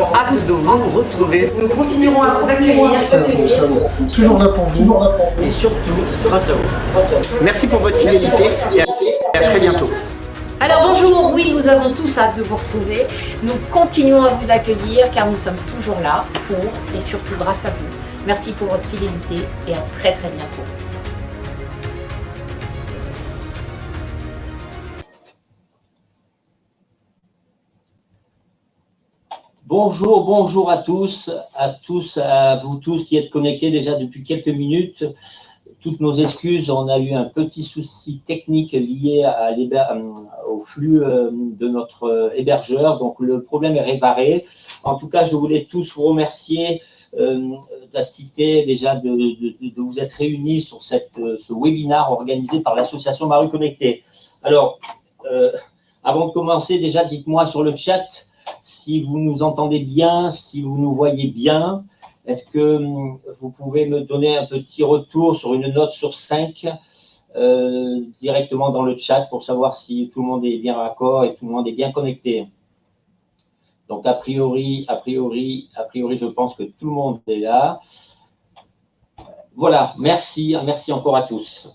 hâte de vous retrouver. Nous continuerons à vous accueillir. Nous sommes toujours là pour vous. Et surtout, grâce à vous. Merci pour votre fidélité et à très bientôt. Alors bonjour, oui, nous avons tous hâte de vous retrouver. Nous continuons à vous accueillir car nous sommes toujours là pour et surtout grâce à vous. Merci pour votre fidélité et à très très bientôt. Bonjour à tous, à vous tous qui êtes connectés déjà depuis quelques minutes. Toutes nos excuses, on a eu un petit souci technique lié au flux de notre hébergeur, donc le problème est réparé. En tout cas, je voulais tous vous remercier d'assister déjà, de vous être réunis sur ce webinaire organisé par l'association Maru Connecté. Alors, avant de commencer, déjà, dites-moi sur le chat si vous nous entendez bien, si vous nous voyez bien. Est-ce que vous pouvez me donner un petit retour sur une note sur 5 directement dans le chat pour savoir si tout le monde est bien raccord et tout le monde est bien connecté? Donc, a priori, je pense que tout le monde est là. Voilà, merci encore à tous.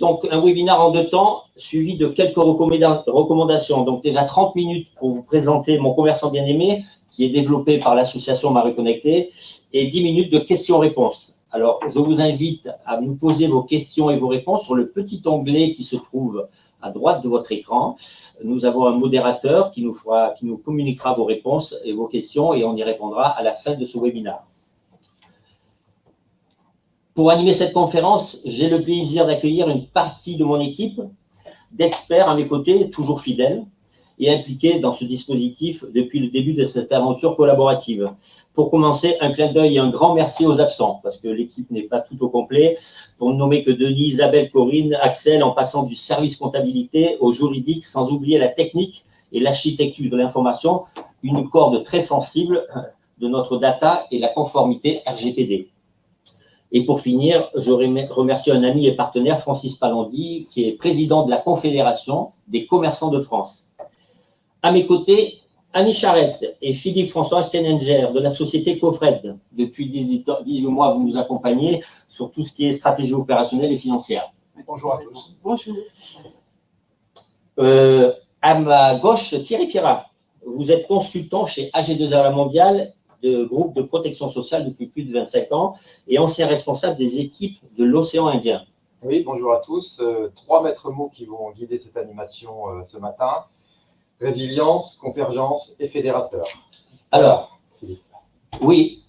Donc, un webinaire en 2 temps, suivi de quelques recommandations. Donc, déjà 30 minutes pour vous présenter mon commerçant bien-aimé, qui est développé par l'association Maru Connecté, et 10 minutes de questions-réponses. Alors, je vous invite à nous poser vos questions et vos réponses sur le petit onglet qui se trouve à droite de votre écran. Nous avons un modérateur qui nous communiquera vos réponses et vos questions, et on y répondra à la fin de ce webinaire. Pour animer cette conférence, j'ai le plaisir d'accueillir une partie de mon équipe d'experts à mes côtés, toujours fidèles et impliqués dans ce dispositif depuis le début de cette aventure collaborative. Pour commencer, un clin d'œil et un grand merci aux absents, parce que l'équipe n'est pas tout au complet, pour ne nommer que Denis, Isabelle, Corinne, Axel, en passant du service comptabilité au juridique, sans oublier la technique et l'architecture de l'information, une corde très sensible de notre data et la conformité RGPD. Et pour finir, je remercie un ami et partenaire, Francis Palondi, qui est président de la Confédération des commerçants de France. À mes côtés, Annie Charette et Philippe-François Steninger de la société Cofred. Depuis 18 mois, vous nous accompagnez sur tout ce qui est stratégie opérationnelle et financière. Bonjour à tous. Bonjour. À ma gauche, Thierry Pierrat. Vous êtes consultant chez AG2R La Mondiale, de groupe de protection sociale depuis plus de 25 ans et ancien responsable des équipes de l'océan Indien. Oui, bonjour à tous. 3 maîtres mots qui vont guider cette animation ce matin. Résilience, convergence et fédérateur. Alors, oui,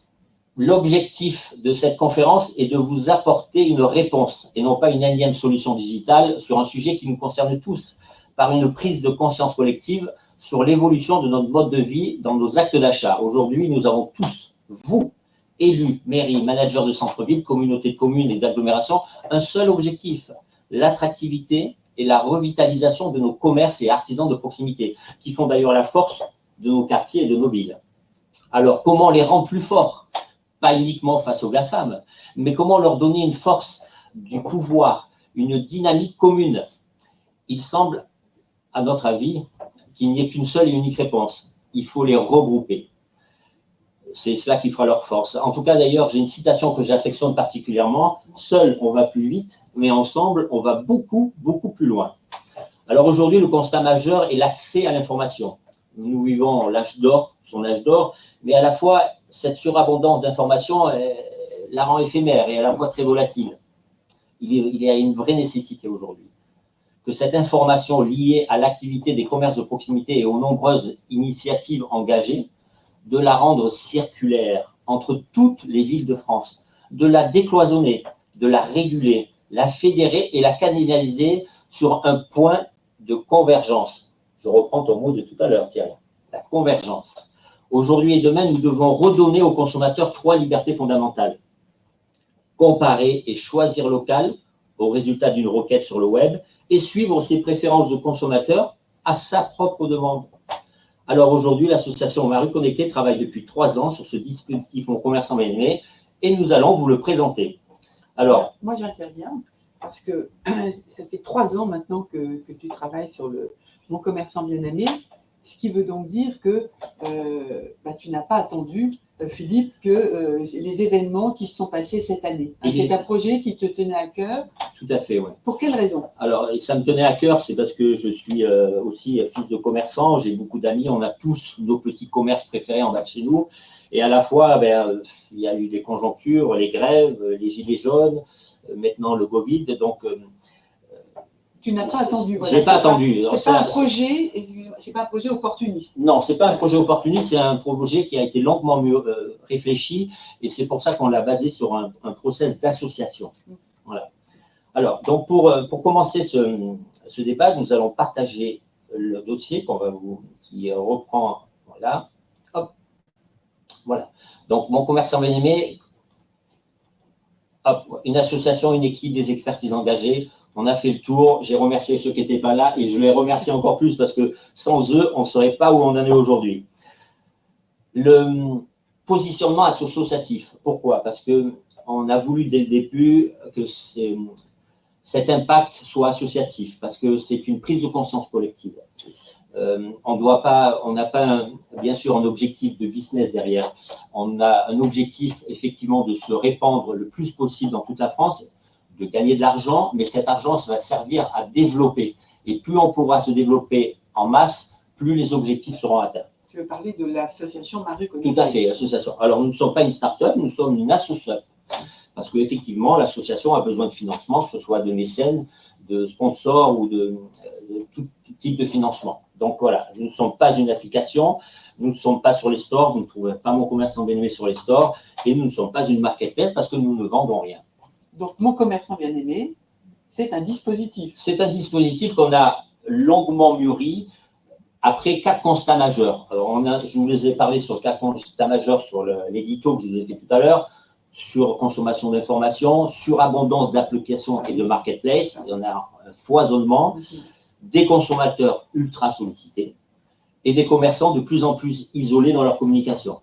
l'objectif de cette conférence est de vous apporter une réponse et non pas une énième solution digitale sur un sujet qui nous concerne tous par une prise de conscience collective sur l'évolution de notre mode de vie dans nos actes d'achat. Aujourd'hui, nous avons tous, vous, élus, mairies, managers de centre-ville, communautés de communes et d'agglomération, un seul objectif, l'attractivité et la revitalisation de nos commerces et artisans de proximité, qui font d'ailleurs la force de nos quartiers et de nos villes. Alors, comment les rendre plus forts? Pas uniquement face aux GAFAM, mais comment leur donner une force, du pouvoir, une dynamique commune? Il semble, à notre avis, qu'il n'y ait qu'une seule et unique réponse. Il faut les regrouper. C'est cela qui fera leur force. En tout cas, d'ailleurs, j'ai une citation que j'affectionne particulièrement. Seul, on va plus vite, mais ensemble, on va beaucoup, beaucoup plus loin. Alors aujourd'hui, le constat majeur est l'accès à l'information. Nous vivons l'âge d'or, son âge d'or, mais à la fois, cette surabondance d'informations la rend éphémère et à la fois très volatile. Il y a une vraie nécessité aujourd'hui que cette information liée à l'activité des commerces de proximité et aux nombreuses initiatives engagées, de la rendre circulaire entre toutes les villes de France, de la décloisonner, de la réguler, la fédérer et la canaliser sur un point de convergence. Je reprends ton mot de tout à l'heure, Thierry, la convergence. Aujourd'hui et demain, nous devons redonner aux consommateurs 3 libertés fondamentales. Comparer et choisir local au résultat d'une requête sur le web et suivre ses préférences de consommateur à sa propre demande. Alors aujourd'hui, l'association Maru Connecté travaille depuis 3 ans sur ce dispositif Mon commerçant bien-aimé et nous allons vous le présenter. Alors, moi j'interviens parce que ça fait 3 ans maintenant que tu travailles sur Mon commerçant bien-aimé. Ce qui veut donc dire que tu n'as pas attendu, Philippe, que les événements qui se sont passés cette année. Hein, c'est un projet qui te tenait à cœur. Tout à fait, oui. Pour quelle raison? Alors, ça me tenait à cœur, c'est parce que je suis aussi fils de commerçant, j'ai beaucoup d'amis, on a tous nos petits commerces préférés en bas de chez nous. Et à la fois, il y a eu des conjonctures, les grèves, les gilets jaunes, maintenant le Covid, donc… tu n'as pas attendu. Voilà. J'ai pas attendu. C'est pas un projet, c'est pas un projet opportuniste. Non, c'est pas un projet opportuniste, c'est un projet qui a été longuement réfléchi, et c'est pour ça qu'on l'a basé sur un process d'association. Voilà. Alors, donc pour commencer ce débat, nous allons partager le dossier qui reprend, voilà. Hop. Voilà. Donc, mon commerçant bien-aimé, une association, une équipe, des expertises engagées. On a fait le tour. J'ai remercié ceux qui n'étaient pas là et je les remercie encore plus parce que sans eux, on ne saurait pas où on en est aujourd'hui. Le positionnement associatif. Pourquoi? Parce qu'on a voulu dès le début que cet impact soit associatif parce que c'est une prise de conscience collective. On n'a pas bien sûr un objectif de business derrière. On a un objectif effectivement de se répandre le plus possible dans toute la France, de gagner de l'argent, mais cet argent, ça va servir à développer. Et plus on pourra se développer en masse, plus les objectifs seront atteints. Tu veux parler de l'association Marie Communauté? Tout à fait, l'association. Alors, nous ne sommes pas une start-up, nous sommes une association. Parce qu'effectivement, l'association a besoin de financement, que ce soit de mécènes, de sponsors ou de tout type de financement. Donc voilà, nous ne sommes pas une application, nous ne sommes pas sur les stores, vous ne trouverez pas mon commerçant bien-aimé sur les stores, et nous ne sommes pas une marketplace parce que nous ne vendons rien. Donc mon commerçant bien-aimé, c'est un dispositif. C'est un dispositif qu'on a longuement mûri après 4 constats majeurs. Alors je vous les ai parlé sur 4 constats majeurs sur l'édito que je vous ai fait tout à l'heure, sur consommation d'informations, surabondance d'applications et de marketplace, il y en a un foisonnement, des consommateurs ultra sollicités et des commerçants de plus en plus isolés dans leur communication.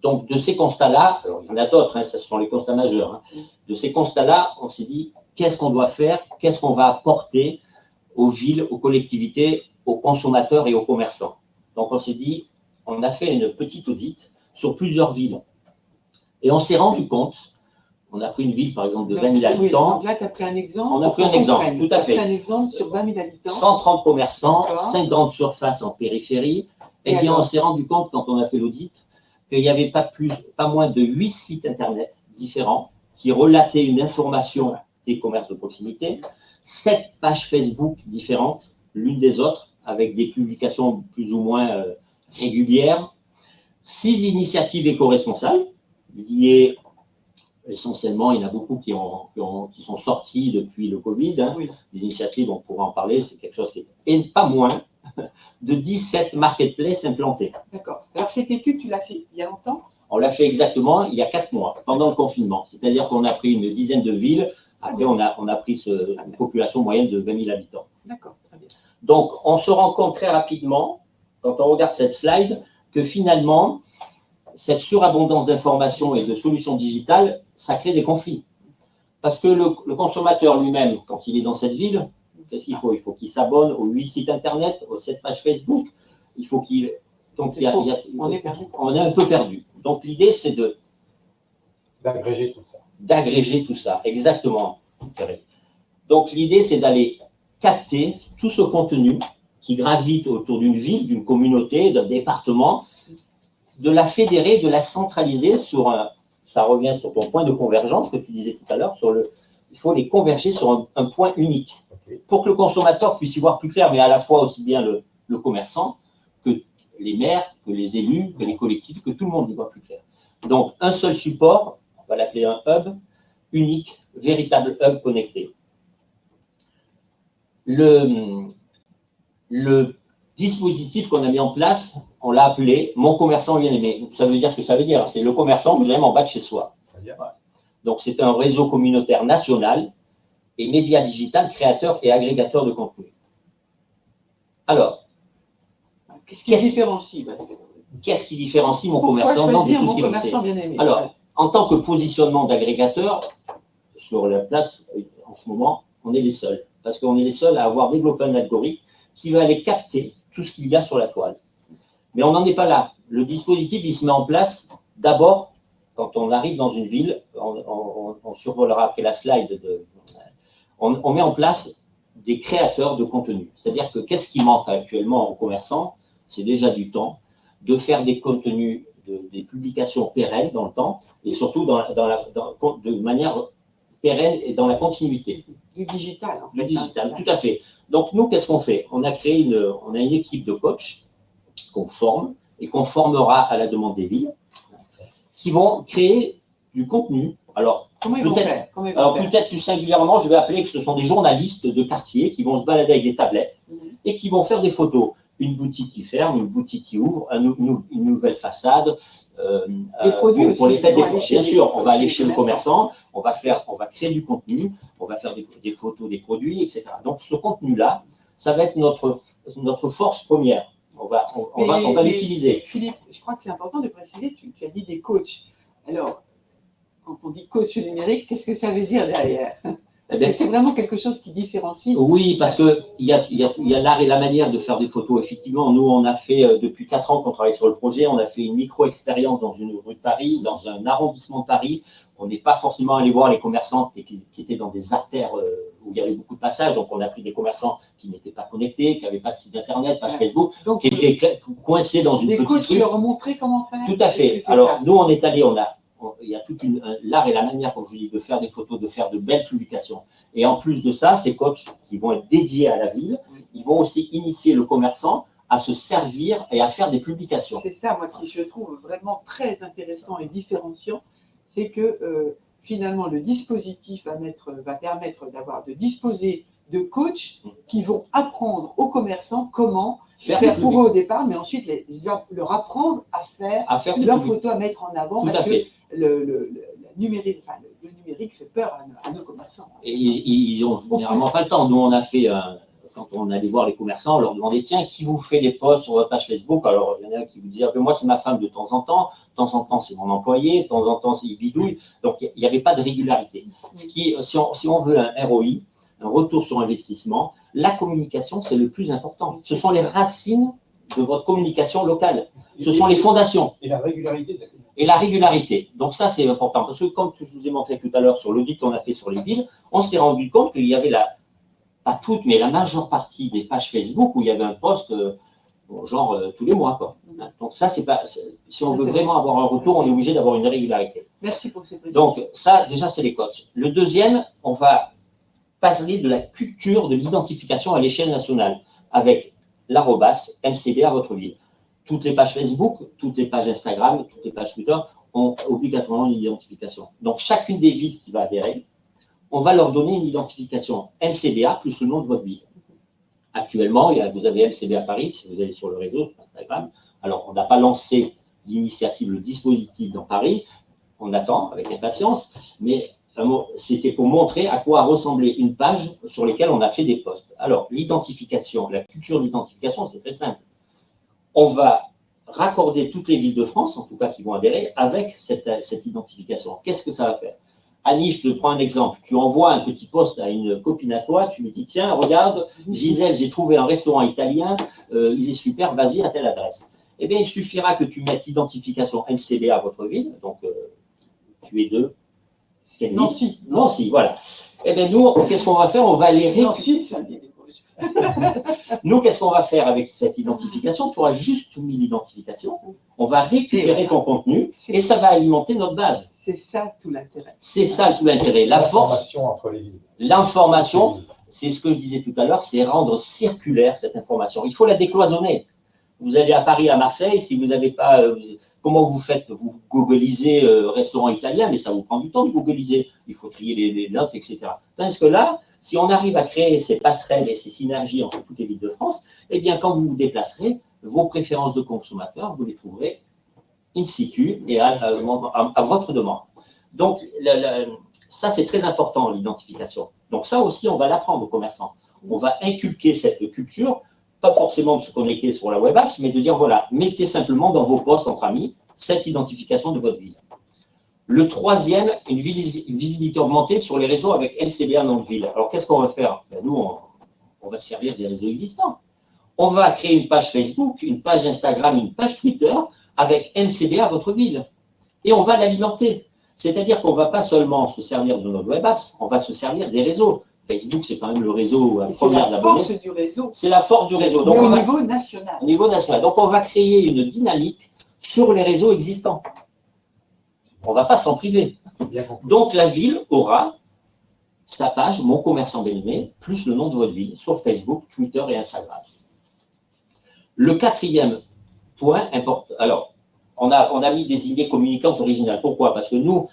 Donc, de ces constats-là, il y en a d'autres, ce sont les constats majeurs, de ces constats-là, on s'est dit, qu'est-ce qu'on doit faire, qu'est-ce qu'on va apporter aux villes, aux collectivités, aux consommateurs et aux commerçants. Donc, on s'est dit, on a fait une petite audit sur plusieurs villes. Et on s'est rendu compte, on a pris une ville, par exemple, de 20 000 habitants. Donc là, tu as pris un exemple. On a pris un exemple, tout à fait. Tu as pris un exemple sur 20 000 habitants. 130 commerçants, 50 surfaces en périphérie. Eh bien, on s'est rendu compte, quand on a fait l'audit, qu'il n'y avait pas moins de 8 sites Internet différents qui relataient une information des commerces de proximité, 7 pages Facebook différentes, l'une des autres, avec des publications plus ou moins régulières, 6 initiatives éco-responsables, liées essentiellement, il y en a beaucoup qui sont sortis depuis le Covid. Oui. Les initiatives, on pourra en parler, c'est quelque chose qui est… Et pas moins de 17 marketplaces implantés. D'accord. Alors, cette étude, tu l'as fait il y a longtemps? On l'a fait exactement il y a 4 mois, pendant le confinement. C'est-à-dire qu'on a pris une dizaine de villes, après on a pris une population moyenne de 20 000 habitants. D'accord, très bien. Donc, on se rend compte très rapidement, quand on regarde cette slide, que finalement, cette surabondance d'informations et de solutions digitales, ça crée des conflits. Parce que le consommateur lui-même, quand il est dans cette ville, qu'est-ce qu'il faut? Il faut qu'il s'abonne aux 8 sites Internet, aux 7 pages Facebook. Il faut qu'il… Donc, on est perdu. On est un peu perdu. Donc, l'idée, c'est d'agréger tout ça. D'agréger tout ça, exactement. Donc, l'idée, c'est d'aller capter tout ce contenu qui gravite autour d'une ville, d'une communauté, d'un département, de la fédérer, de la centraliser sur un… Ça revient sur ton point de convergence que tu disais tout à l'heure, il faut les converger sur un point unique. Okay. Pour que le consommateur puisse y voir plus clair, mais à la fois aussi bien le commerçant, que les maires, que les élus, que les collectifs, que tout le monde y voit plus clair. Donc, un seul support, on va l'appeler un hub, unique, véritable hub connecté. Le dispositif qu'on a mis en place, on l'a appelé « Mon commerçant bien-aimé ». Ça veut dire ce que ça veut dire. C'est le commerçant que j'aime en bas de chez soi. Voilà. Donc, c'est un réseau communautaire national et média digital créateur et agrégateur de contenu. Alors, qu'est-ce qui différencie mon commerçant dans tout ce qu'il fait? Alors, en tant que positionnement d'agrégateur, sur la place, en ce moment, on est les seuls. Parce qu'on est les seuls à avoir développé un algorithme qui va aller capter tout ce qu'il y a sur la toile. Mais on n'en est pas là. Le dispositif, il se met en place d'abord quand on arrive dans une ville, on survolera après la slide, on met en place des créateurs de contenu. C'est-à-dire que qu'est-ce qui manque actuellement aux commerçants? C'est déjà du temps, de faire des contenus, des publications pérennes dans le temps, et surtout de manière pérenne et dans la continuité. Du digital. En fait, Le digital, tout à fait. Donc nous, qu'est-ce qu'on fait? On a une équipe de coachs qu'on forme et qu'on formera à la demande des villes, qui vont créer du contenu. Alors, comment ils vont faire? Peut-être plus singulièrement, je vais appeler que ce sont des journalistes de quartier qui vont se balader avec des tablettes et qui vont faire des photos. Une boutique qui ferme, une boutique qui ouvre, une nouvelle façade. Des produits pour les fêtes, bien sûr, on va aller chez le commerçant. commerçant, on va créer du contenu, on va faire des photos des produits, etc. Donc ce contenu-là, ça va être notre force première. On va l'utiliser. Philippe, je crois que c'est important de préciser, tu as dit des coachs. Alors, quand on dit coach numérique, qu'est-ce que ça veut dire derrière? C'est vraiment quelque chose qui différencie. Oui, parce qu'il y a l'art et la manière de faire des photos. Effectivement, nous, on a fait, depuis 4 ans qu'on travaille sur le projet, on a fait une micro-expérience dans une rue de Paris, dans un arrondissement de Paris. On n'est pas forcément allé voir les commerçants qui étaient dans des artères où il y avait beaucoup de passages. Donc, on a pris des commerçants qui n'étaient pas connectés, qui n'avaient pas de site internet, page Facebook, donc, qui étaient coincés dans une petite rue. Des coachs leur ont montré comment faire? Tout à fait. Alors, nous, on est allé, il y a toute l'art et la manière, comme je dis, de faire des photos, de faire de belles publications. Et en plus de ça, ces coachs qui vont être dédiés à la ville, ils vont aussi initier le commerçant à se servir et à faire des publications. C'est ça, moi, qui je trouve vraiment très intéressant et différenciant, c'est que finalement, le dispositif va permettre de disposer de coachs qui vont apprendre aux commerçants comment faire pour eux au départ, mais ensuite leur apprendre à faire leurs photos, à mettre en avant, Tout parce à fait. que le numérique fait peur à nos commerçants. Et ils n'ont généralement pas le temps. Nous, on a fait, quand on allait voir les commerçants, on leur demandait, tiens, qui vous fait des posts sur votre page Facebook? Alors, il y en a qui vous disaient, moi, c'est ma femme de temps en temps c'est mon employé, de temps en temps, c'est bidouille. Donc, il n'y avait pas de régularité. Si on veut un ROI, un retour sur investissement, la communication, c'est le plus important. Ce sont les racines de votre communication locale. Ce sont les fondations. Et la régularité de la communication. Et la régularité. Donc ça, c'est important. Parce que comme je vous ai montré tout à l'heure sur l'audit qu'on a fait sur les villes, on s'est rendu compte qu'il y avait pas toutes, mais la majeure partie des pages Facebook où il y avait un post tous les mois, quoi. Donc ça, c'est pas. Si on veut vraiment avoir un retour, on est obligé d'avoir une régularité. Merci pour ces précisions. Donc ça, déjà, c'est les coachs. Le deuxième, on va parler de la culture de l'identification à l'échelle nationale avec l'arrobas MCD à votre ville. Toutes les pages Facebook, toutes les pages Instagram, toutes les pages Twitter ont obligatoirement une identification. Donc, chacune des villes qui va adhérer, on va leur donner une identification MCDA plus le nom de votre ville. Actuellement, vous avez MCDA Paris, si vous allez sur le réseau Instagram. Alors, on n'a pas lancé l'initiative, le dispositif dans Paris. On attend avec impatience, mais c'était pour montrer à quoi ressemblait une page sur laquelle on a fait des posts. Alors, l'identification, la culture d'identification, c'est très simple. On va raccorder toutes les villes de France, en tout cas qui vont adhérer, avec cette identification. Qu'est-ce que ça va faire? Annie, je te prends un exemple. Tu envoies un petit post à une copine à toi, tu lui dis, tiens, regarde, Gisèle, j'ai trouvé un restaurant italien, il est super, vas-y à telle adresse. Eh bien, il suffira que tu mettes l'identification MCB à votre ville, donc tu es de Nancy, voilà. Eh bien, nous, qu'est-ce qu'on va faire? On va les Nancy, ça dit des Nous, qu'est-ce qu'on va faire avec cette identification? Tu auras juste mis l'identification, on va récupérer ton contenu et ça va alimenter notre base. C'est ça tout l'intérêt. C'est ça tout l'intérêt. L'information entre les villes. L'information, c'est ce que je disais tout à l'heure, c'est rendre circulaire cette information. Il faut la décloisonner. Vous allez à Paris, à Marseille, si vous n'avez pas... comment vous faites? Vous googlisez restaurant italien, mais ça vous prend du temps de googliser. Il faut trier les notes, etc. Tandis que là, si on arrive à créer ces passerelles et ces synergies entre toutes les villes de France, eh bien, quand vous vous déplacerez, vos préférences de consommateurs, vous les trouverez in situ et à votre demande. Donc, ça, c'est très important, l'identification. Donc, ça aussi, on va l'apprendre aux commerçants. On va inculquer cette culture, pas forcément de se connecter sur la web apps, mais de dire, voilà, mettez simplement dans vos posts entre amis cette identification de votre ville. Le troisième, une visibilité augmentée sur les réseaux avec MCDA nom de ville. Alors, qu'est-ce qu'on va faire? Ben, nous, on va se servir des réseaux existants. On va créer une page Facebook, une page Instagram, une page Twitter avec MCDA votre ville. Et on va l'alimenter. C'est-à-dire qu'on ne va pas seulement se servir de notre web apps, on va se servir des réseaux. Facebook, c'est quand même le réseau premier C'est la d'abonnés. force du réseau. C'est la force du réseau. Mais Donc, au on va- niveau national. au niveau national. Donc, on va créer une dynamique sur les réseaux existants. On ne va pas s'en priver. Bien compris. Donc, la ville aura sa page Mon Commerçant Bien-Aimé, plus le nom de votre ville, sur Facebook, Twitter et Instagram. Le quatrième point important. Alors, on a mis des idées communicantes originales. Pourquoi? Parce que nous,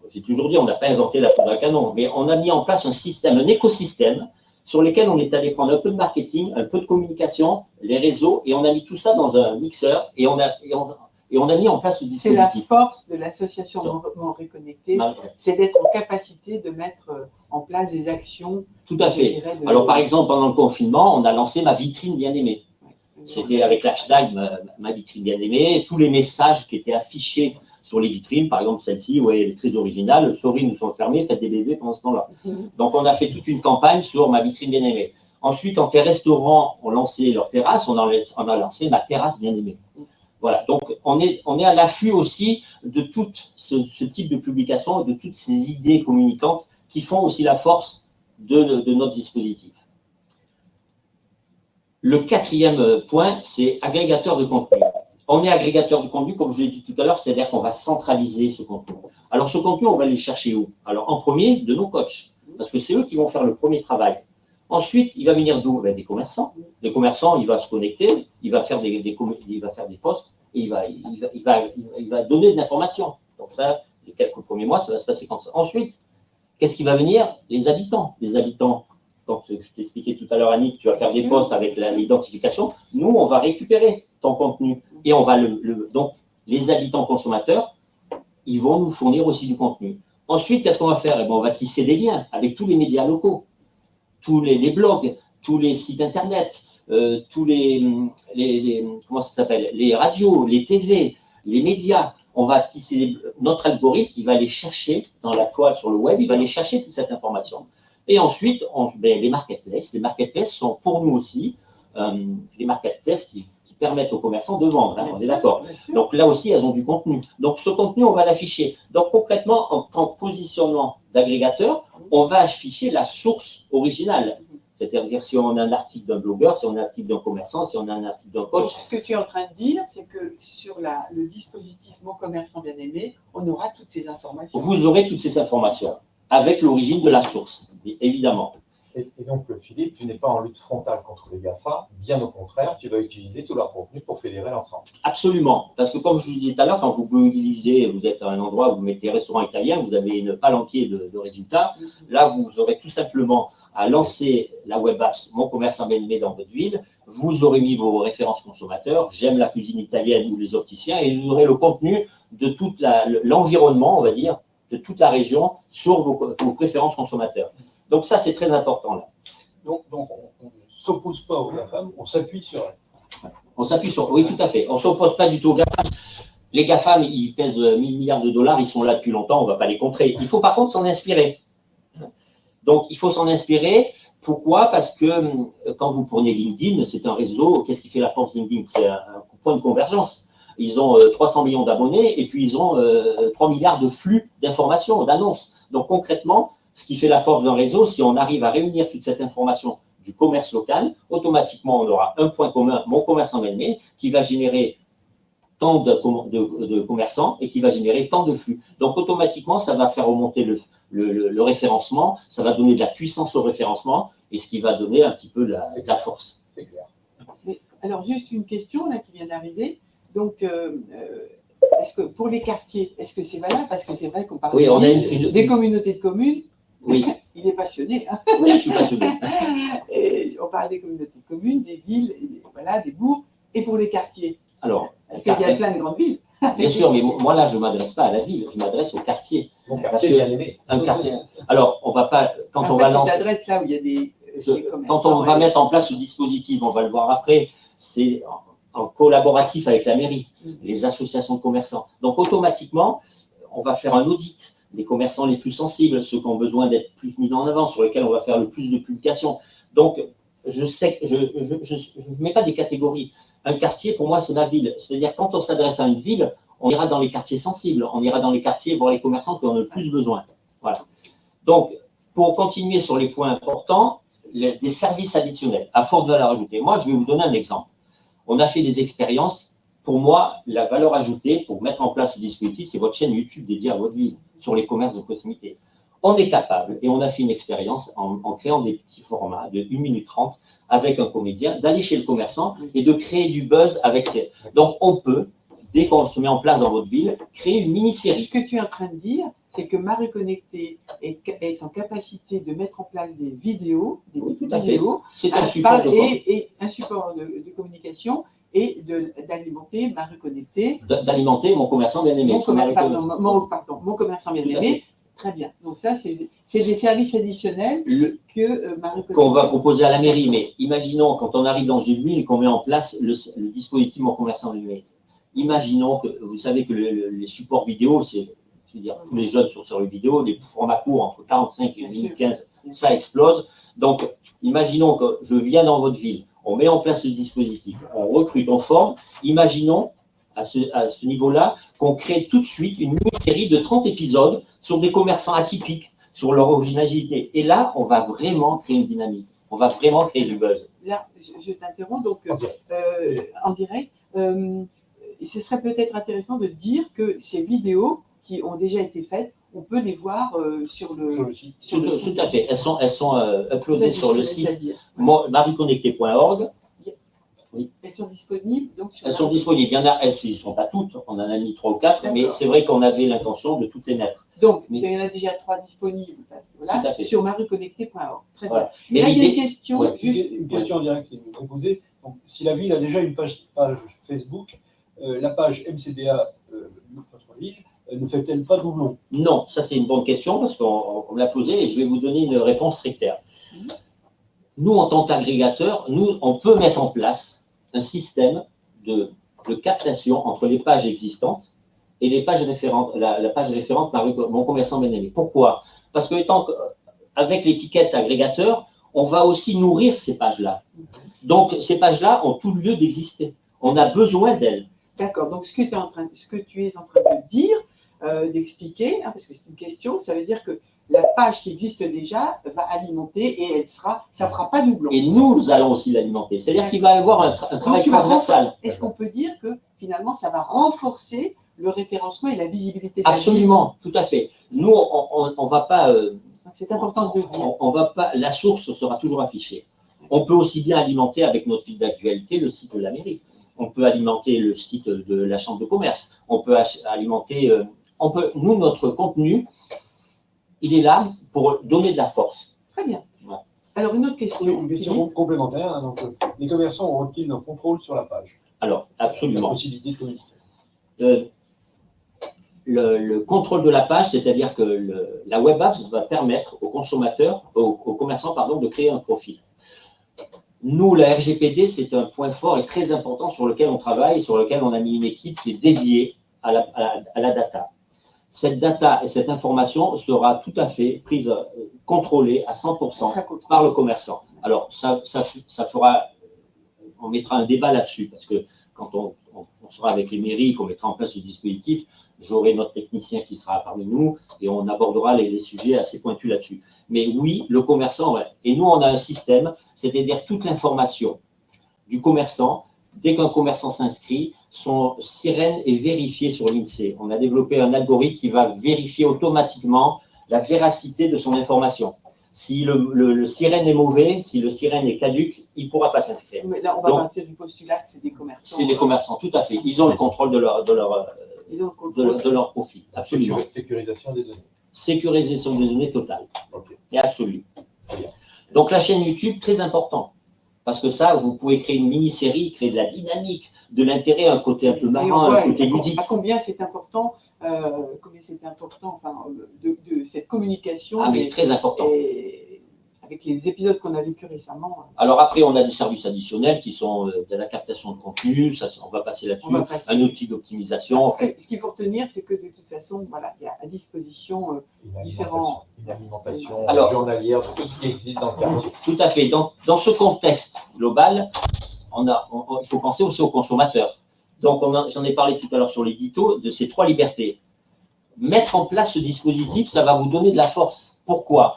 j'ai toujours dit, on n'a pas inventé la poudre à canon, mais on a mis en place un système, un écosystème sur lequel on est allé prendre un peu de marketing, un peu de communication, les réseaux, et on a mis tout ça dans un mixeur et on a mis en place le C'est la dispositif. force de l'association Mon Reconnecté, c'est d'être en capacité de mettre en place des actions. Tout à je fait. dirais, de- Alors, par exemple, pendant le confinement, on a lancé ma vitrine bien-aimée. C'était avec l'hashtag ma vitrine bien-aimée, tous les messages qui étaient affichés sur les vitrines, par exemple celle-ci, ouais, elle est très originale, sorry, nous sommes fermés, faites des bébés pendant ce temps-là. Mhm. Donc, on a fait toute une campagne sur ma vitrine bien-aimée. Ensuite, quand les restaurants ont lancé leur terrasse, on a lancé ma terrasse bien-aimée. Voilà, donc on est à l'affût aussi de tout ce type de publication, de toutes ces idées communicantes qui font aussi la force de notre dispositif. Le quatrième point, c'est agrégateur de contenu. On est agrégateur de contenu, comme je l'ai dit tout à l'heure, c'est-à-dire qu'on va centraliser ce contenu. Alors, ce contenu, on va aller le chercher où? Alors, en premier, de nos coachs, parce que c'est eux qui vont faire le premier travail. Ensuite, il va venir d'où? Ben, des commerçants. Les commerçants, il va se connecter, il va faire des posts et il va donner de l'information. Donc ça, les quelques premiers mois, ça va se passer comme ça. Ensuite, qu'est-ce qui va venir? Les habitants. Les habitants, quand je t'expliquais tout à l'heure, Annick, tu vas faire des posts avec l'identification. Nous, on va récupérer ton contenu et on va donc, les habitants consommateurs, ils vont nous fournir aussi du contenu. Ensuite, qu'est-ce qu'on va faire? Eh bien, on va tisser des liens avec tous les médias locaux, tous les blogs, tous les sites internet, tous comment ça s'appelle, les radios, les TV, les médias. On va tisser notre algorithme qui va aller chercher dans la toile sur le web, il va aller chercher toute cette information. Et ensuite, les marketplaces. Les marketplaces sont pour nous aussi les marketplaces qui permettent aux commerçants de vendre, hein, on est d'accord. Donc là aussi, elles ont du contenu. Donc ce contenu, on va l'afficher. Donc concrètement, en tant que positionnement d'agrégateur, on va afficher la source originale. C'est-à-dire si on a un article d'un blogueur, si on a un article d'un commerçant, si on a un article d'un Donc, coach. ce que tu es en train de dire, c'est que sur le dispositif Mon Commerçant Bien-Aimé, on aura toutes ces informations. Vous aurez toutes ces informations avec l'origine de la source, évidemment. Et donc, Philippe, tu n'es pas en lutte frontale contre les GAFA, bien au contraire, tu vas utiliser tout leur contenu pour fédérer l'ensemble. Absolument, parce que comme je vous disais tout à l'heure, quand vous mobilisez, vous êtes à un endroit où vous mettez restaurant italien, vous avez une palanquée de résultats. Là, vous aurez tout simplement à lancer la web apps Mon Commerçant Bien-Aimé dans votre ville. Vous aurez mis vos références consommateurs, j'aime la cuisine italienne ou les opticiens, et vous aurez le contenu de tout l'environnement, on va dire, de toute la région sur vos préférences consommateurs. Donc ça, c'est très important là. Donc on ne s'oppose pas aux GAFAM, on s'appuie sur elles. On s'appuie sur... Oui, tout à fait. On ne s'oppose pas du tout aux GAFAM. Les GAFAM, ils pèsent 1000 milliards de dollars, ils sont là depuis longtemps, on ne va pas les contrer. Il faut par contre s'en inspirer. Donc, il faut s'en inspirer. Pourquoi? Parce que quand vous prenez LinkedIn, c'est un réseau. Qu'est-ce qui fait la force de LinkedIn? C'est un point de convergence. Ils ont 300 millions d'abonnés et puis ils ont 3 milliards de flux d'informations, d'annonces. Donc, concrètement, ce qui fait la force d'un réseau, si on arrive à réunir toute cette information du commerce local, automatiquement, on aura un point commun, Mon Commerçant Bien-Aimé, qui va générer tant de commerçants et qui va générer tant de flux. Donc, automatiquement, ça va faire remonter le référencement, ça va donner de la puissance au référencement et ce qui va donner un petit peu de la force. C'est clair. Mais, alors, juste une question là qui vient d'arriver. Donc, est-ce que pour les quartiers, est-ce que c'est valable? Parce que c'est vrai qu'on parle Oui, on a des communautés de communes. Oui. Il est passionné. Hein. Oui, je suis passionné. Et on parle des communautés de communes, des villes, voilà, des bourgs. Et pour les quartiers, Alors, parce qu'il y a plein de grandes villes. bien sûr, mais moi là, je ne m'adresse pas à la ville, je m'adresse au quartier. Mon Parce quartier que- bien aimé. Un quartier. Alors, on va pas, quand En on fait, va tu lancer, t'adresses là où il y a des commerces. quand on va mettre en place ce dispositif, on va le voir après, c'est en collaboratif avec la mairie, les associations de commerçants. Donc, automatiquement, on va faire un audit des commerçants les plus sensibles, ceux qui ont besoin d'être plus mis en avant, sur lesquels on va faire le plus de publications. Donc, je sais, je ne mets pas des catégories. Un quartier, pour moi, c'est la ville. C'est-à-dire, quand on s'adresse à une ville, on ira dans les quartiers sensibles, on ira dans les quartiers voir les commerçants qui en ont le plus besoin. Voilà. Donc, pour continuer sur les points importants, des services additionnels à forte valeur ajoutée. Moi, je vais vous donner un exemple. On a fait des expériences. Pour moi, la valeur ajoutée pour mettre en place ce dispositif, c'est votre chaîne YouTube dédiée à votre ville, sur les commerces de proximité. On est capable, et on a fait une expérience en créant des petits formats de 1 minute 30 avec un comédien, d'aller chez le commerçant et de créer du buzz avec ces. Donc, on peut, dès qu'on se met en place dans votre ville, créer une mini-série. Ce que tu es en train de dire, c'est que Marie Connectée est en capacité de mettre en place des vidéos, des Oui, petites tout à fait. vidéos, C'est un support de et un support de communication et d'alimenter Marie Connectée. D'alimenter mon commerçant bien-aimé. Mon commerçant bien-aimé. Très bien. Donc ça, c'est des services additionnels que Marie Connectée. Qu'on va proposer à la mairie. Mais imaginons, quand on arrive dans une ville et qu'on met en place le dispositif Mon commerçant bien-aimé. Imaginons que, vous savez que les supports vidéo, je veux dire, tous les jeunes sont sur les vidéos, les formats courts entre 45 et 15, ça explose. Donc, imaginons que je viens dans votre ville, on met en place le dispositif, on recrute, on forme. Imaginons, à ce niveau-là, qu'on crée tout de suite une mini-série de 30 épisodes sur des commerçants atypiques, sur leur originalité. Et là, on va vraiment créer une dynamique. On va vraiment créer du buzz. Là, je t'interromps, donc en direct. Ce serait peut-être intéressant de dire que ces vidéos qui ont déjà été faites, on peut les voir sur le site. Tout à fait. Elles sont uploadées sur le site marieconnectée.org. Oui. Elles sont disponibles donc sur Elles sont disponibles. Il y en a, elles ne sont pas toutes, on en a mis 3 ou 4, mais c'est vrai qu'on avait l'intention de toutes les mettre. Donc, il y en a déjà 3 disponibles voilà, sur marieconnectée.org. Très voilà. bien. Là, il y a une question. Ouais, une question en direct qui nous est posée. Donc, si la ville a déjà une page Facebook, la page MCDA notre ville ne fait-elle pas doublon? Non, ça c'est une bonne question parce qu'on me l'a posée et je vais vous donner une réponse très claire. Nous, en tant qu'agrégateurs, on peut mettre en place un système de captation entre les pages existantes et les pages référentes, la page référente par Mon commerçant bien-aimé. Pourquoi? Parce que avec l'étiquette agrégateur, on va aussi nourrir ces pages-là. Donc, ces pages-là ont tout lieu d'exister. On a besoin d'elles. D'accord. Donc, ce que tu es en train de dire, d'expliquer, parce que c'est une question, ça veut dire que la page qui existe déjà va alimenter et ça ne fera pas doublon. Et nous allons aussi l'alimenter. C'est-à-dire qu'il va y avoir un travail transversal. Est-ce qu'on peut dire que finalement, ça va renforcer le référencement et la visibilité de la Absolument, tout à fait. Nous, on ne va pas. C'est important de le dire. On va pas. La source sera toujours affichée. On peut aussi bien alimenter avec notre fil d'actualité le site de la mairie. On peut alimenter le site de la chambre de commerce. On peut alimenter. Nous, notre contenu, il est là pour donner de la force. Très bien. Ouais. Alors, une autre question. Une question complémentaire. Hein, donc, les commerçants auront-ils un contrôle sur la page? Alors, absolument. La possibilité de communiquer. Le contrôle de la page, c'est-à-dire que la web apps va permettre aux consommateurs, aux commerçants, de créer un profil. Nous, la RGPD, c'est un point fort et très important sur lequel on travaille, sur lequel on a mis une équipe qui est dédiée à la data. Cette data et cette information sera tout à fait prise, contrôlée à 100% par le commerçant. Alors, ça fera, on mettra un débat là-dessus, parce que quand on sera avec les mairies, qu'on mettra en place ce dispositif, j'aurai notre technicien qui sera parmi nous et on abordera les sujets assez pointus là-dessus. Mais oui, le commerçant, ouais. Et nous, on a un système, c'est-à-dire toute l'information du commerçant, dès qu'un commerçant s'inscrit, son sirène est vérifié sur l'INSEE. On a développé un algorithme qui va vérifier automatiquement la véracité de son information. Si le sirène est mauvais, si le sirène est caduque, il ne pourra pas s'inscrire. Mais là, on va partir du postulat que c'est des commerçants. C'est des commerçants, tout à fait. Ils ont le contrôle de leur profit, absolument. Sécurisation des données. Sécurisation des données totale. Okay. Et absolue. Donc la chaîne YouTube, très important. Parce que ça, vous pouvez créer une mini-série, créer de la dynamique, de l'intérêt, un côté un peu marrant, un côté ludique. À combien c'est important, de cette communication. Ah, mais très important. avec les épisodes qu'on a vécu récemment. Alors après, on a des services additionnels qui sont de la captation de contenu, ça, on va passer là-dessus, On va passer. un outil d'optimisation. Ce qu'il faut retenir, c'est que de toute façon, voilà, il y a à disposition différents. Une alimentation Alors, journalière de tout ce qui existe dans le quartier. Tout à fait. Dans ce contexte global, il faut penser aussi aux consommateurs. Donc, j'en ai parlé tout à l'heure sur l'édito, de ces 3 libertés. Mettre en place ce dispositif, ça va vous donner de la force. Pourquoi?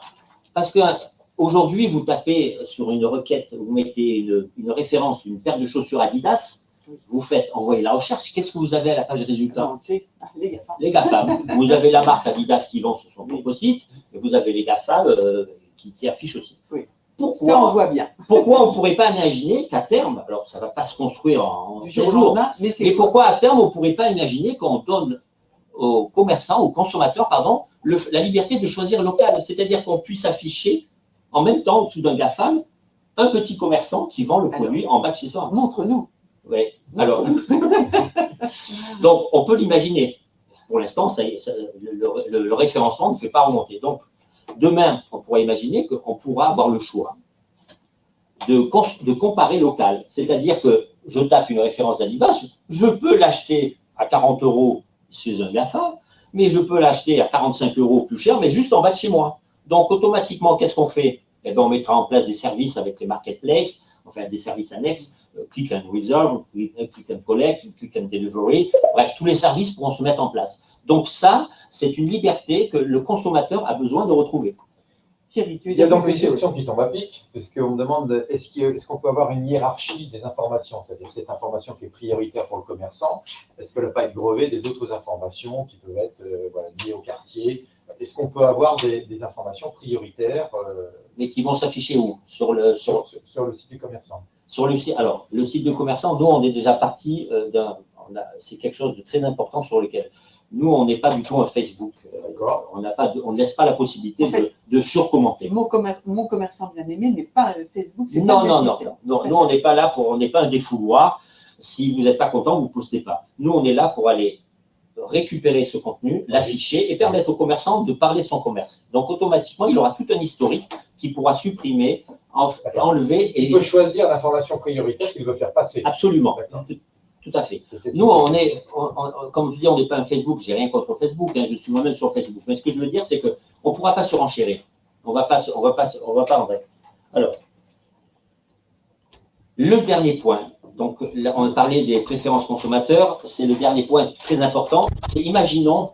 Parce qu'aujourd'hui, vous tapez sur une requête, vous mettez une référence, une paire de chaussures Adidas, vous faites envoyer la recherche, qu'est-ce que vous avez à la page résultat? Non, c'est les GAFA. Les GAFAM. Vous avez la marque Adidas qui vend sur son propre site, et vous avez les GAFAM qui affichent aussi. Oui. Pourquoi, Ça, on voit bien. pourquoi on ne pourrait pas imaginer qu'à terme, alors ça ne va pas se construire en Du 7 jour au jours, lendemain, mais c'est mais pourquoi à terme on ne pourrait pas imaginer qu'on donne aux commerçants, aux consommateurs, pardon, la liberté de choisir local, c'est-à-dire qu'on puisse afficher en même temps, au-dessous d'un GAFAM, un petit commerçant qui vend le produit en bas de chez soi. Montre-nous. Oui, alors, donc on peut l'imaginer. Pour l'instant, le référencement ne fait pas remonter. Donc, demain, on pourra imaginer qu'on pourra avoir le choix de comparer local. C'est-à-dire que je tape une référence Adidas, je peux l'acheter à 40 € chez un GAFA, mais je peux l'acheter à 45 € plus cher, mais juste en bas de chez moi. Donc, automatiquement, qu'est-ce qu'on fait? Eh bien, on mettra en place des services avec les marketplaces, enfin des services annexes, click and reserve, click and collect, click and delivery, bref, tous les services pourront se mettre en place. Donc ça, c'est une liberté que le consommateur a besoin de retrouver. Thierry, tu veux Il y a dire donc une quelque chose? question qui tombe à pic, parce qu'on me demande est-ce qu'on peut avoir une hiérarchie des informations, c'est-à-dire cette information qui est prioritaire pour le commerçant, est-ce qu'elle ne va pas être grevée des autres informations qui peuvent être liées au quartier? Est-ce qu'on peut avoir des informations prioritaires Mais qui vont s'afficher où? Sur le site du commerçant? Sur le site, alors, le site de commerçant, nous, on est déjà parti c'est quelque chose de très important sur lequel nous, on n'est pas du tout un Facebook. On ne laisse pas la possibilité de surcommenter. Mon commerçant bien aimé n'est pas un Facebook. C'est Non, pas non, le non, système. non. Nous, on n'est pas là on n'est pas un défouloir. Si vous n'êtes pas content, vous ne postez pas. Nous, on est là pour aller récupérer ce contenu, l'afficher et permettre au commerçant de parler de son commerce. Donc, automatiquement, il aura tout un historique qu'il pourra supprimer, enlever. Et il peut choisir l'information prioritaire qu'il veut faire passer. Absolument. Tout à fait. Nous, comme je vous dis, on n'est pas un Facebook, j'ai rien contre Facebook, hein, je suis moi-même sur Facebook. Mais ce que je veux dire, c'est qu'on ne pourra pas surenchérir. On va pas en vrai. Alors, le dernier point, donc là, on a parlé des préférences consommateurs, c'est le dernier point très important. C'est imaginons,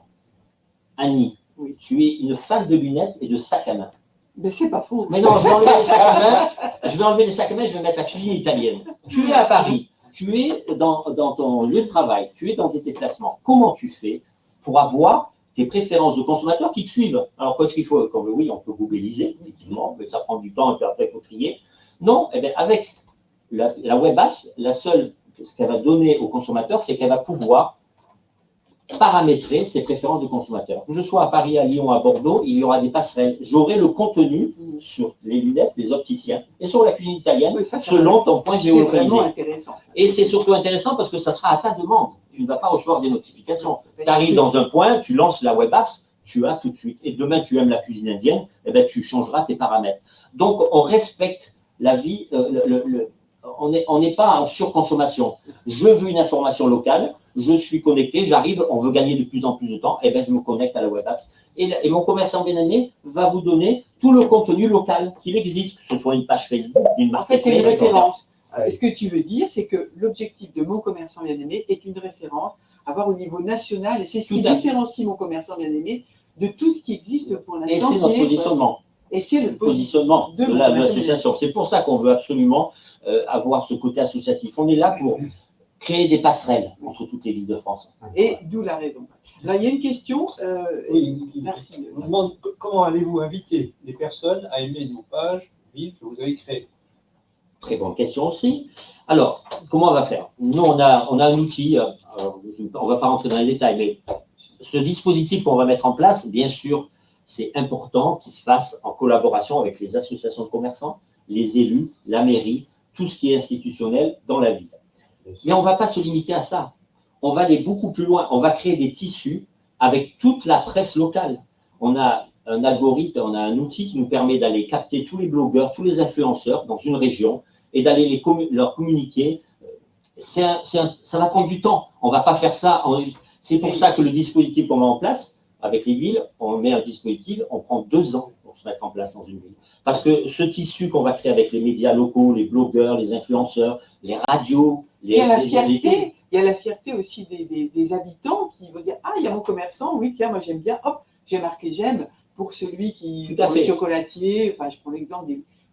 Annie, tu es une fan de lunettes et de sacs à main. Mais c'est pas faux. Mais non, je vais enlever les sacs à main, je vais mettre la cuisine italienne. Tu es à Paris. Tu es dans ton lieu de travail, tu es dans tes déplacements. Comment tu fais pour avoir tes préférences de consommateurs qui te suivent? Alors, qu'est-ce qu'il faut? Oui, on peut googliser, effectivement, mais ça prend du temps et puis après, il faut trier. Non, eh bien, avec la web apps, ce qu'elle va donner au consommateur, c'est qu'elle va pouvoir paramétrer ses préférences de consommateurs. Que je sois à Paris, à Lyon, à Bordeaux, il y aura des passerelles. J'aurai le contenu sur les lunettes, les opticiens, et sur la cuisine italienne, selon ton point géolocalisé. C'est vraiment intéressant. Et c'est surtout intéressant parce que ça sera à ta demande. Tu ne vas pas recevoir des notifications. Tu arrives dans un point, tu lances la web apps, tu as tout de suite. Et demain, tu aimes la cuisine indienne, eh bien, tu changeras tes paramètres. Donc, on respecte la vie, on n'est pas en surconsommation. Je veux une information locale, je suis connecté, j'arrive, on veut gagner de plus en plus de temps, et bien je me connecte à la web apps. Et mon commerçant bien aimé va vous donner tout le contenu local qu'il existe, que ce soit une page Facebook, une En fait, c'est une marketplace, référence. Ce que tu veux dire, c'est que l'objectif de mon commerçant bien aimé est une référence à voir au niveau national, et c'est ce qui différencie mon commerçant bien aimé de tout ce qui existe pour l'instant. Et c'est notre positionnement. Et c'est le positionnement de l'association. C'est pour ça qu'on veut absolument avoir ce côté associatif. On est là pour créer des passerelles entre toutes les villes de France. Et d'où la raison. Là, il y a une question. Merci. On vous demande comment allez-vous inviter les personnes à aimer nos pages villes que vous avez créées? Très bonne question aussi. Alors, comment on va faire? Nous, on a un outil, on ne va pas rentrer dans les détails, mais ce dispositif qu'on va mettre en place, bien sûr, c'est important qu'il se fasse en collaboration avec les associations de commerçants, les élus, la mairie, tout ce qui est institutionnel dans la ville. Mais on ne va pas se limiter à ça. On va aller beaucoup plus loin. On va créer des tissus avec toute la presse locale. On a un algorithme, on a un outil qui nous permet d'aller capter tous les blogueurs, tous les influenceurs dans une région et d'aller leur communiquer. Ça va prendre du temps. On ne va pas faire ça. C'est pour ça que le dispositif qu'on met en place avec les villes, on met un dispositif, on prend 2 ans pour se mettre en place dans une ville. Parce que ce tissu qu'on va créer avec les médias locaux, les blogueurs, les influenceurs, les radios, Il y a la fierté aussi des habitants qui vont dire « Ah, il y a mon commerçant, oui, tiens, moi j'aime bien, hop, j'ai marqué j'aime » pour celui qui, pour le chocolatier, enfin je prends l'exemple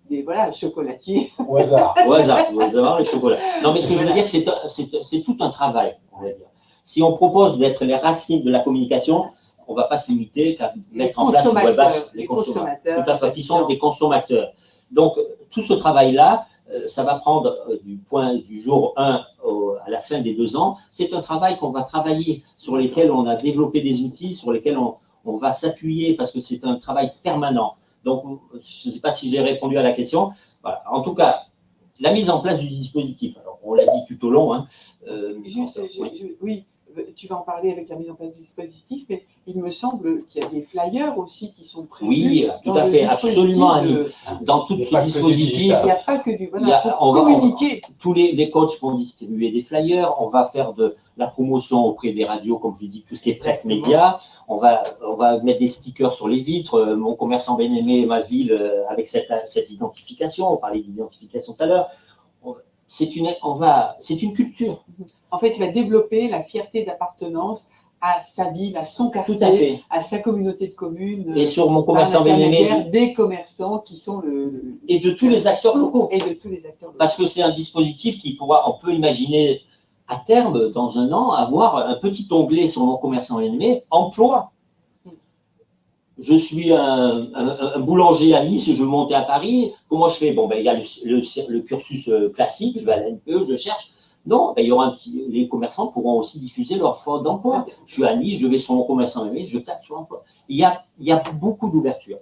des chocolatiers. Au hasard. Au hasard, les chocolats. Non, mais ce que je veux dire, c'est tout un travail, on va dire. Si on propose d'être les racines de la communication, on ne va pas se limiter qu'à mettre en place une web app, les consommateurs, tout à fait, qui sont des consommateurs. Donc, tout ce travail-là, ça va prendre du jour 1 à la fin des 2 ans. C'est un travail qu'on va travailler, sur lesquels on a développé des outils, sur lesquels on va s'appuyer, parce que c'est un travail permanent. Donc, je ne sais pas si j'ai répondu à la question. Voilà. En tout cas, la mise en place du dispositif, alors, on l'a dit tout au long. Hein, oui, tu vas en parler avec la mise en place du dispositif, mais il me semble qu'il y a des flyers aussi qui sont prévus. Oui, tout à fait, absolument, Annie. Dans tout ce dispositif, il n'y a pas que du communiquer. Tous les coachs vont distribuer des flyers, on va faire de la promotion auprès des radios, comme je dis, tout ce qui est presse média, on va mettre des stickers sur les vitres, mon commerçant bien-aimé, ma ville, avec cette identification, on parlait d'identification tout à l'heure. C'est une culture. En fait, il va développer la fierté d'appartenance à sa ville, à son quartier, tout à fait, à sa communauté de communes. Et sur mon commerçant bien-aimé. Des commerçants qui sont et de tous les acteurs locaux. Et de tous les acteurs locaux. Parce que c'est un dispositif on peut imaginer à terme, dans 1 an, avoir un petit onglet sur mon commerçant bien-aimé, emploi. Je suis un boulanger à Nice, je veux monter à Paris. Comment je fais? Bon, il y a le cursus classique, je vais à l'NPE, je cherche. Non, il y aura les commerçants pourront aussi diffuser leur offre d'emploi. Je suis à Nice, je vais sur mon commerçant bien-aimé, je tape sur emploi. Il y a beaucoup d'ouverture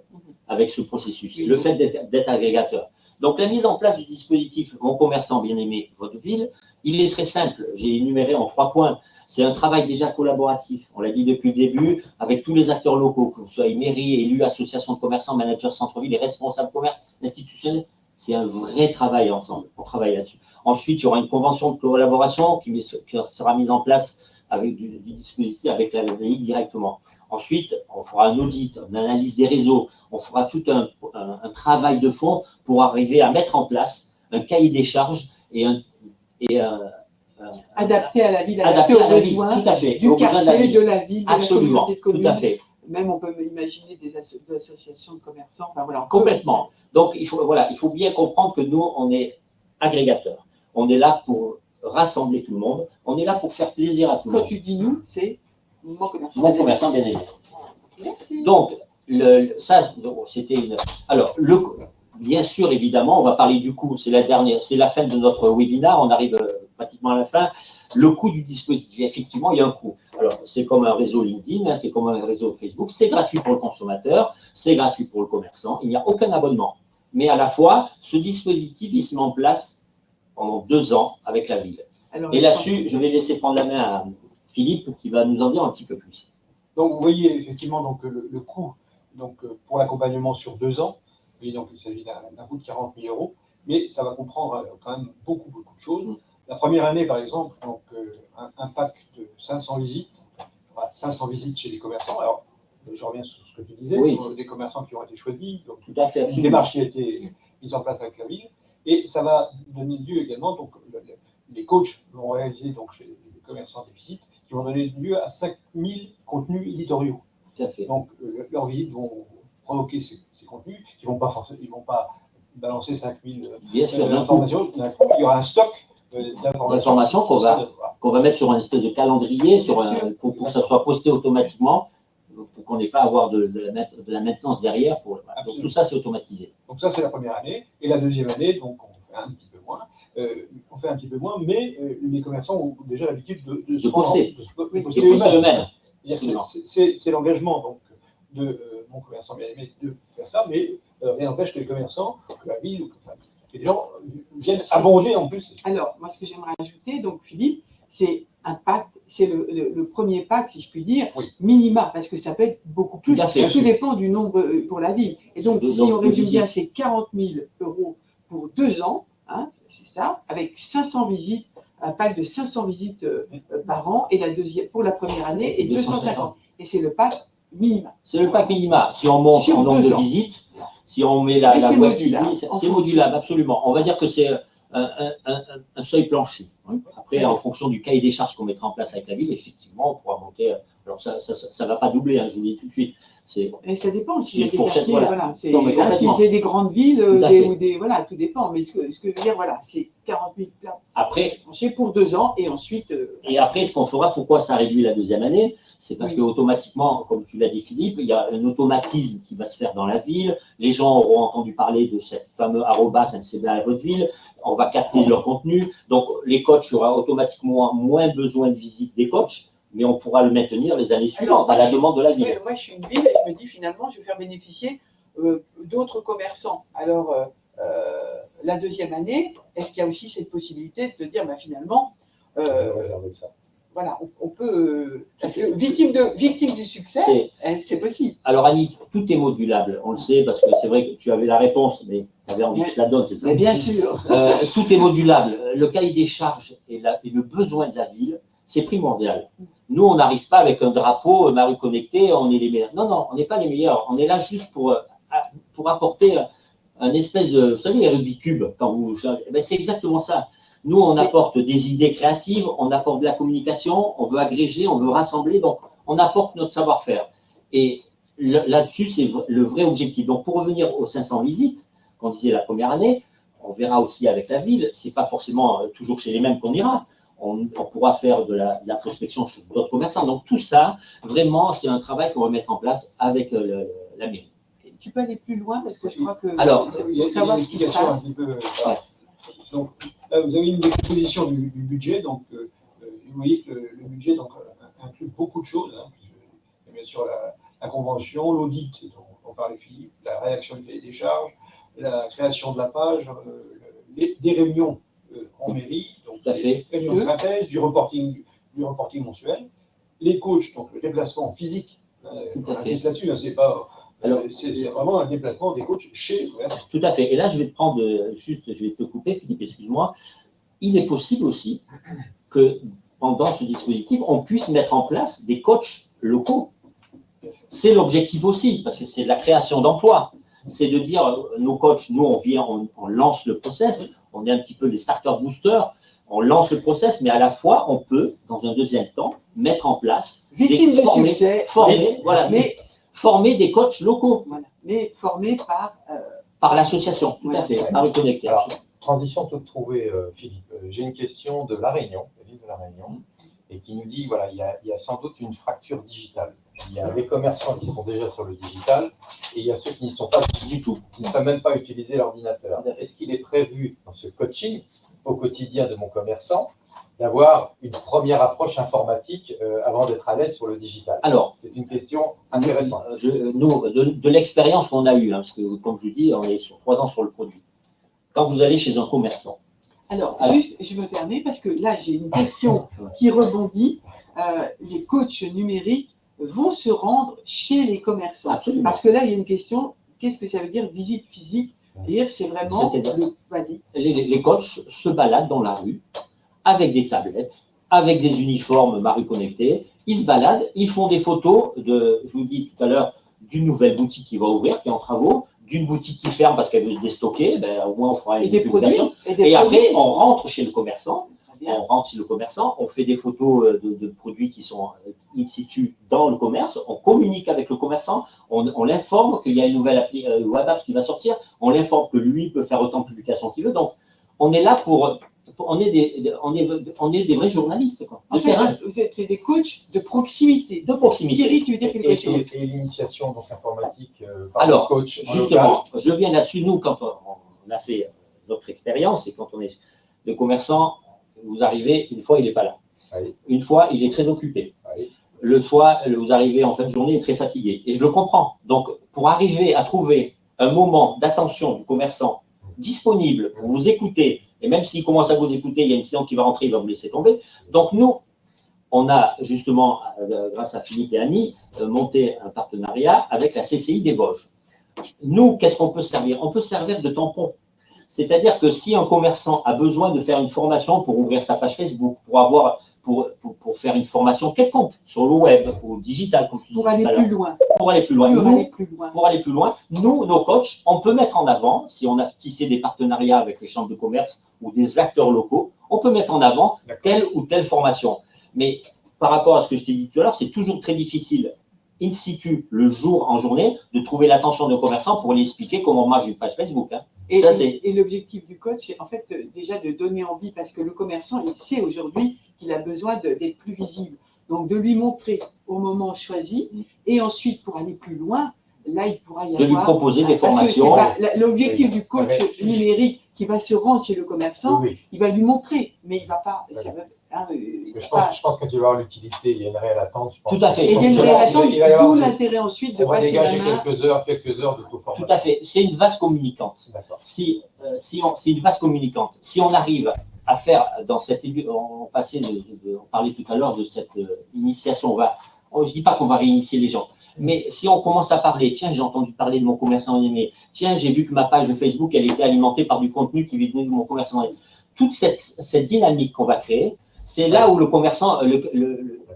avec ce processus, le fait d'être agrégateur. Donc, la mise en place du dispositif Mon commerçant bien-aimé, votre ville, il est très simple. J'ai énuméré en 3 points. C'est un travail déjà collaboratif. On l'a dit depuis le début, avec tous les acteurs locaux, que ce soit mairies, élus, associations de commerçants, managers centre-ville, les responsables commerce, institutionnels. C'est un vrai travail ensemble. On travaille là-dessus. Ensuite, il y aura une convention de collaboration qui sera mise en place avec du dispositif, avec la LAI directement. Ensuite, on fera un audit, une analyse des réseaux. On fera tout un travail de fond pour arriver à mettre en place un cahier des charges adapté à la ville, adapté aux besoins tout à fait, du quartier, de la ville, de absolument, la communauté de communes. Tout à fait. Même on peut imaginer des associations de commerçants. Enfin, voilà, complètement. Donc, il faut bien comprendre que nous, on est agrégateurs. On est là pour rassembler tout le monde. On est là pour faire plaisir à tout le monde. Quand tu dis nous, c'est mon commerçant. Mon commerçant bien-aimé. Merci. Donc, c'était une... Alors, bien sûr, évidemment, on va parler du coût. C'est la fin de notre webinaire. On arrive pratiquement à la fin. Le coût du dispositif, effectivement, il y a un coût. Alors, c'est comme un réseau LinkedIn, c'est comme un réseau Facebook. C'est gratuit pour le consommateur, c'est gratuit pour le commerçant. Il n'y a aucun abonnement. Mais à la fois, ce dispositif, il se met en place pendant 2 ans avec la ville. Alors, et là-dessus, je vais laisser prendre la main à Philippe qui va nous en dire un petit peu plus. Donc, vous voyez effectivement donc, le coût pour l'accompagnement sur 2 ans. Et donc, il s'agit d'un coût de 40 000 €, mais ça va comprendre quand même beaucoup de choses. La première année, par exemple, donc, un pack de 500 visites, 500 visites chez les commerçants. Alors, je reviens sur ce que tu disais, oui, des commerçants qui ont été choisis, donc tout à fait, une démarche qui a été mise en place avec la ville. Et ça va donner lieu également, donc, les coachs vont réaliser donc, chez les commerçants des visites qui vont donner lieu à 5000 contenus éditoriaux. Tout à fait. Donc, leurs visites vont provoquer ces contenus, ils vont pas balancer 5000 informations. Il y aura un stock d'informations qu'on va mettre sur un espèce de calendrier, pour que ça soit posté automatiquement, pour qu'on n'ait pas à avoir de la maintenance derrière. Donc tout ça, c'est automatisé. Donc ça, c'est la première année. Et la deuxième année, donc on fait un petit peu moins. Mais les commerçants ont déjà l'habitude de poster eux-mêmes. C'est l'engagement donc de mon commerçant bien-aimé de faire ça, mais rien n'empêche que les commerçants, que la ville, que les gens viennent abonder en plus. Alors, moi, ce que j'aimerais ajouter, donc Philippe, c'est un pacte c'est le premier pas, si je puis dire, Oui. minima, parce que ça peut être beaucoup plus. Tout à fait. Tout dépend du nombre pour la ville. Et donc, si on résume bien, c'est 40 000 € pour 2 ans, hein, c'est ça, avec 500 visites, un pack de 500 visites par an, et pour la première année, et 250. Et c'est le pack minima. C'est le pack minima. Si on monte Sur en nombre 2 de ans. visites, si on met la Mais c'est boîte modulable, publique, en c'est fonction. modulable, absolument. On va dire que c'est un seuil plancher. Après, en fonction du cahier des charges qu'on mettra en place avec la ville, effectivement, on pourra monter. Alors, ça ne va pas doubler, hein, je vous le dis tout de suite. Et ça dépend. S'il y a une des fourchette, quartiers, voilà. voilà, c'est Non, mais complètement. si c'est des grandes villes, Tout à fait. ou des, voilà, tout dépend. Mais ce que je veux dire, voilà, c'est 40 000 places Après, planchers pour 2 ans, et ensuite. Et après, ce qu'on fera, pourquoi ça réduit la deuxième année, c'est parce Oui. qu'automatiquement, comme tu l'as dit Philippe, il y a un automatisme qui va se faire dans la ville. Les gens auront entendu parler de cette fameuse arrobas MCBA à votre ville. On va capter leur contenu. Donc, les coachs auront automatiquement moins besoin de visite des coachs, mais on pourra le maintenir les années suivantes à la demande de la ville. Oui, moi, je suis une ville et je me dis finalement, je vais faire bénéficier d'autres commerçants. Alors, la deuxième année, est-ce qu'il y a aussi cette possibilité de se dire, bah, finalement, réserver ça. voilà, on peut. Parce que victime du succès, c'est possible. Alors Annie, tout est modulable, on le sait, parce que c'est vrai que tu avais la réponse, mais tu avais envie que je la donne, c'est ça? Mais bien sûr. Tout est modulable. Le cahier des charges et le besoin de la ville, c'est primordial. Nous, on n'arrive pas avec un drapeau, Marie Connectée, on est les meilleurs. Non, non, on n'est pas les meilleurs. On est là juste pour apporter un espèce de, vous savez, les Rubik's Cube, quand vous, ben, c'est exactement ça. Nous, on apporte des idées créatives, on apporte de la communication, on veut agréger, on veut rassembler, donc on apporte notre savoir-faire. Et là-dessus, c'est le vrai objectif. Donc, pour revenir aux 500 visites, qu'on disait la première année, on verra aussi avec la ville, c'est pas forcément toujours chez les mêmes qu'on ira. On pourra faire de la prospection chez d'autres commerçants. Donc, tout ça, vraiment, c'est un travail qu'on va mettre en place avec la mairie. Tu peux aller plus loin parce que je crois que. Alors, Il y a savoir une ce qui se explication un passe. petit peu. Donc, là, vous avez une exposition du budget. Donc, vous voyez que le budget donc, inclut beaucoup de choses. Hein, bien sûr, la convention, l'audit dont on parlait Philippe, la rédaction du cahier des charges, la création de la page, des réunions en mairie, donc Tout à fait. des réunions de synthèse, du reporting mensuel, les coachs, donc le déplacement physique. Tout à On fait. insiste là-dessus, hein, c'est pas. Alors, c'est vraiment un déplacement des coachs chez les commerçants. Tout à fait. Et là, je vais te prendre, juste, je vais te couper, Philippe, excuse-moi. Il est possible aussi que pendant ce dispositif, on puisse mettre en place des coachs locaux. C'est l'objectif aussi, parce que c'est de la création d'emplois. C'est de dire, nos coachs, nous, on vient, on lance le process, on est un petit peu les starter boosters, on lance le process, mais à la fois, on peut, dans un deuxième temps, mettre en place Victime de succès, former des coachs locaux voilà, mais formé par l'association, tout à fait, Ouais. Marie Connectée. Alors, transition toute trouvée, Philippe. J'ai une question de La Réunion, la ville de La Réunion, et qui nous dit, voilà, il y a sans doute une fracture digitale. Il y a les commerçants qui sont déjà sur le digital, et il y a ceux qui n'y sont pas du tout, qui ne savent même pas utiliser l'ordinateur. Est-ce qu'il est prévu dans ce coaching au quotidien de mon commerçant d'avoir une première approche informatique avant d'être à l'aise sur le digital? Alors, c'est une question intéressante. Nous, de l'expérience qu'on a eue, hein, parce que comme je dis, on est sur 3 ans sur le produit. Quand vous allez chez un commerçant. Alors, juste, je me permets, parce que là, j'ai une question qui rebondit. Les coachs numériques vont se rendre chez les commerçants. Absolument. Parce que là, il y a une question, qu'est-ce que ça veut dire visite physique? C'est-à-dire, c'est vraiment C'est-à-dire vas-y. Les coachs se baladent dans la rue avec des tablettes, avec des uniformes Marie Connectée. Ils se baladent, ils font des photos de, je vous dis tout à l'heure, d'une nouvelle boutique qui va ouvrir, qui est en travaux, d'une boutique qui ferme parce qu'elle veut se déstocker, ben, au moins on fera Et une des produits. publication. Et après, on rentre chez le commerçant. On rentre chez le commerçant, on fait des photos de produits qui sont in situ dans le commerce, on communique avec le commerçant, on l'informe qu'il y a une nouvelle appli web app qui va sortir, on l'informe que lui peut faire autant de publications qu'il veut. Donc, on est là on est des vrais journalistes, quoi, de En fait, terrain, vous êtes des coachs de proximité. de proximité. Thierry, tu veux dire quelque chose? Et l'initiation donc, informatique par Alors, le coach en justement, local. je viens là-dessus. Nous, quand on a fait notre expérience et quand on est de commerçant, vous arrivez, une fois, il n'est pas là. Oui. Une fois, il est très occupé. Oui. Le soir, vous arrivez en fin de journée, il est très fatigué. Et je le comprends. Donc, pour arriver à trouver un moment d'attention du commerçant disponible pour vous écouter, et même s'il commence à vous écouter, il y a une cliente qui va rentrer, il va vous laisser tomber. Donc, nous, on a justement, grâce à Philippe et Annie, monté un partenariat avec la CCI des Vosges. Nous, qu'est-ce qu'on peut servir? On peut servir de tampon. C'est-à-dire que si un commerçant a besoin de faire une formation pour ouvrir sa page Facebook, pour faire une formation quelconque sur le web ou digital, comme tu disais Pour aller tout à l'heure, plus loin. pour aller plus loin, Pour nous, aller plus loin. pour aller plus loin, nous, nos coachs, on peut mettre en avant, si on a tissé des partenariats avec les chambres de commerce ou des acteurs locaux, on peut mettre en avant telle ou telle formation. Mais par rapport à ce que je t'ai dit tout à l'heure, c'est toujours très difficile, in situ, le jour en journée, de trouver l'attention de commerçants pour lui expliquer comment marche une page Facebook. Hein. Et l'objectif du coach, c'est en fait déjà de donner envie, parce que le commerçant, il sait aujourd'hui qu'il a besoin d'être plus visible. Donc de lui montrer au moment choisi, et ensuite pour aller plus loin, là il pourra y avoir… De lui proposer des formations. L'objectif du coach numérique qui va se rendre chez le commerçant, Oui. il va lui montrer, mais il ne va pas… Oui. Je pas- pense que tu vas avoir l'utilité, il y a une réelle attente. Je pense. Tout à fait. Et il y a une Il réelle attente, va y avoir d'où des- l'intérêt ensuite de On va passer la dégager main. quelques heures d'auto-formation. Tout à fait. C'est une vase communicante. D'accord. C'est une vase communicante. Si on arrive à faire dans cette… On parlait tout à l'heure de cette initiation. Je ne dis pas qu'on va réinitier les gens. Mais si on commence à parler, tiens, j'ai entendu parler de mon commerçant aimé, tiens, j'ai vu que ma page Facebook, elle était alimentée par du contenu qui venait de mon commerçant aimé. Toute cette dynamique qu'on va créer, c'est là où le commerçant,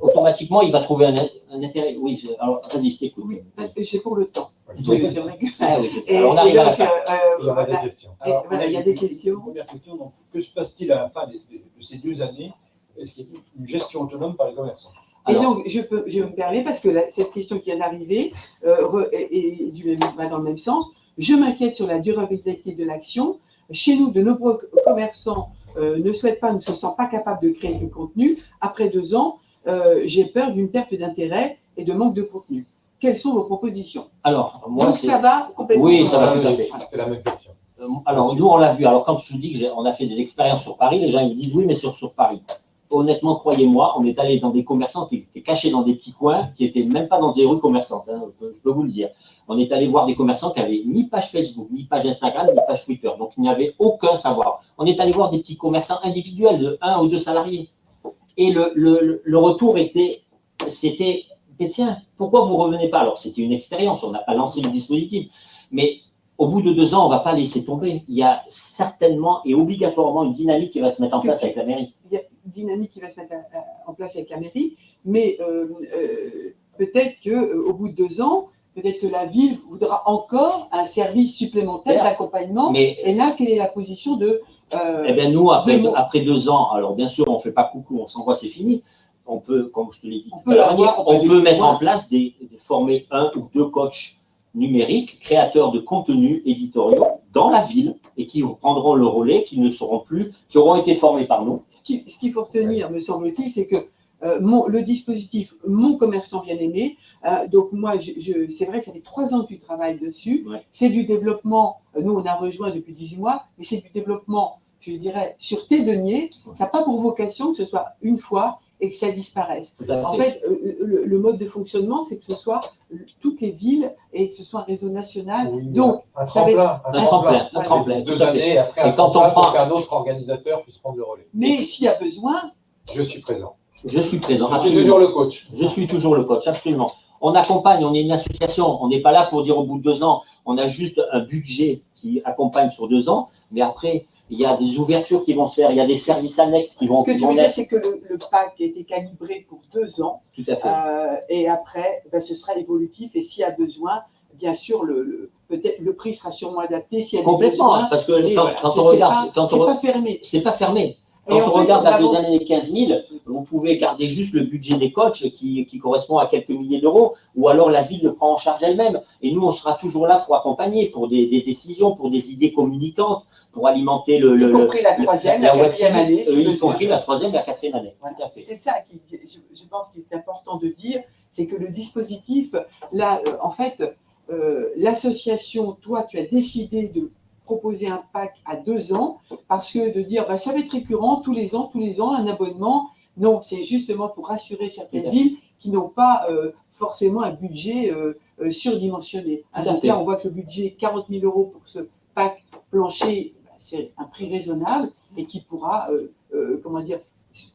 automatiquement, il va trouver un intérêt. Oui, alors, vas-y, je t'écoute. Oui, c'est pour le temps. Oui. C'est vrai que… Ah oui, alors on arrive à la fin. Il y aura des questions. Et voilà, il y a des questions. Première question, donc, que se passe-t-il à la fin de ces 2 années? Est-ce qu'il y a une gestion autonome par les commerçants? Et Alors, donc, je me permets, parce que cette question qui vient d'arriver va dans le même sens. Je m'inquiète sur la durabilité de l'action. Chez nous, de nombreux commerçants ne souhaitent pas, ne se sentent pas capables de créer du contenu. Après 2 ans, j'ai peur d'une perte d'intérêt et de manque de contenu. Quelles sont vos propositions? alors, moi, Donc, ça va complètement. Oui, ça va tout à fait. C'est la même question. Alors, nous, on l'a vu. Alors, quand je vous dis qu'on a fait des expériences sur Paris, les gens ils me disent oui, mais sur Paris. Honnêtement, croyez-moi, on est allé dans des commerçants qui étaient cachés dans des petits coins, qui n'étaient même pas dans des rues commerçantes, hein, je peux vous le dire. On est allé voir des commerçants qui n'avaient ni page Facebook, ni page Instagram, ni page Twitter. Donc, il n'y avait aucun savoir. On est allé voir des petits commerçants individuels de 1 ou 2 salariés. Et le retour c'était, mais tiens, pourquoi vous ne revenez pas? Alors, c'était une expérience, on n'a pas lancé le dispositif. Mais au bout de 2 ans, on ne va pas laisser tomber. Il y a certainement et obligatoirement une dynamique qui va se mettre en place avec la mairie. Il y a une dynamique qui va se mettre en place avec la mairie, mais peut-être qu'au bout de 2 ans, peut-être que la ville voudra encore un service supplémentaire d'accompagnement. Mais, Et là, quelle est la position de… eh bien, nous, après 2 ans, alors bien sûr, on ne fait pas coucou, on s'envoie, c'est fini. On peut, comme je te l'ai dit, on peut mettre en place former 1 ou 2 coachs numériques, créateurs de contenus éditoriaux dans la ville et qui prendront le relais, qui auront été formés par nous. Ce qu'il faut retenir, me semble-t-il, c'est que le dispositif Mon commerçant bien-aimé, donc moi, c'est vrai, ça fait 3 ans que tu travailles dessus. Ouais. C'est du développement, nous on a rejoint depuis 18 mois, mais c'est du développement, je dirais, sur tes deniers. Ça n'a pas pour vocation que ce soit une fois et que ça disparaisse. En fait, le mode de fonctionnement, c'est que ce soit toutes les villes et que ce soit un réseau national. Oui, Donc, un ça va être… tremplin. un tremplin, 2 tout à fait. années après Et un quand on tremplin prend- pour qu'un autre organisateur puisse prendre le relais. Mais s'il y a besoin, Je suis présent. Je suis présent. Je suis Absolument. toujours le coach. Je suis toujours le coach, absolument. On accompagne, on est une association. On n'est pas là pour dire au bout de 2 ans, on a juste un budget qui accompagne sur 2 ans, mais après, il y a des ouvertures qui vont se faire, il y a des services annexes qui vont ce que tu veux dire, naître. c'est que le pack a été calibré pour 2 ans. Tout à fait. Et après, ce sera évolutif. Et s'il y a besoin, bien sûr, peut-être le prix sera sûrement adapté. S'il y a des Complètement, besoins. parce que Et quand voilà, on c'est regarde, pas fermé. c'est pas fermé. Et Quand en on fait, regarde nous la avons- 2 années 15 000, vous pouvez garder juste le budget des coachs qui correspond à quelques milliers d'euros, ou alors la ville le prend en charge elle-même. Et nous, on sera toujours là pour accompagner, pour des décisions, pour des idées communicantes, pour alimenter Y compris la 3e, la 4e année. si y besoin. compris la 3e et la 4e année. Voilà. Tout à fait. C'est ça je pense qu'il est important de dire, c'est que le dispositif, là, en fait, l'association, toi, tu as décidé de proposer un pack à 2 ans, parce que de dire, ça va être récurrent tous les ans, un abonnement, non, c'est justement pour rassurer certaines villes qui n'ont pas forcément un budget surdimensionné. Tout à Donc fait. là, on voit que le budget, 40 000 € pour ce pack plancher, c'est un prix raisonnable et qui pourra,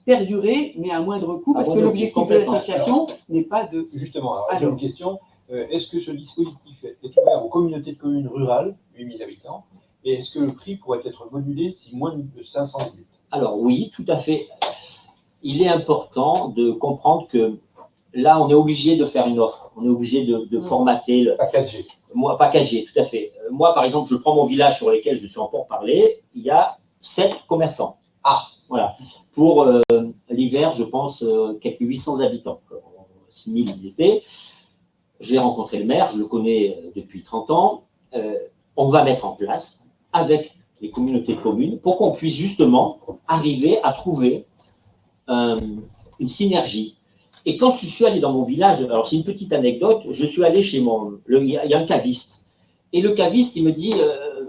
perdurer, mais à moindre coût, parce que l'objectif de complètement. l'association n'est pas de... Justement, alors, j'ai Alors. une question. Est-ce que ce dispositif est ouvert aux communautés de communes rurales, 8000 habitants, et est-ce que le prix pourrait être modulé si moins de 500 minutes? Alors oui, tout à fait. Il est important de comprendre que là, on est obligé de faire une offre. On est obligé de formater le Packagé. moi, packagé, tout à fait. Moi, par exemple, je prends mon village sur lequel je suis en pourparlers, il y a 7 commerçants. Ah. Voilà. Pour l'hiver, je pense, quelques 800 habitants. 6000 l'été. J'ai rencontré le maire, je le connais depuis 30 ans. On va mettre en place avec les communautés de communes pour qu'on puisse justement arriver à trouver une synergie. Et quand je suis allé dans mon village, alors c'est une petite anecdote, je suis allé chez il y a un caviste. Et le caviste, il me dit,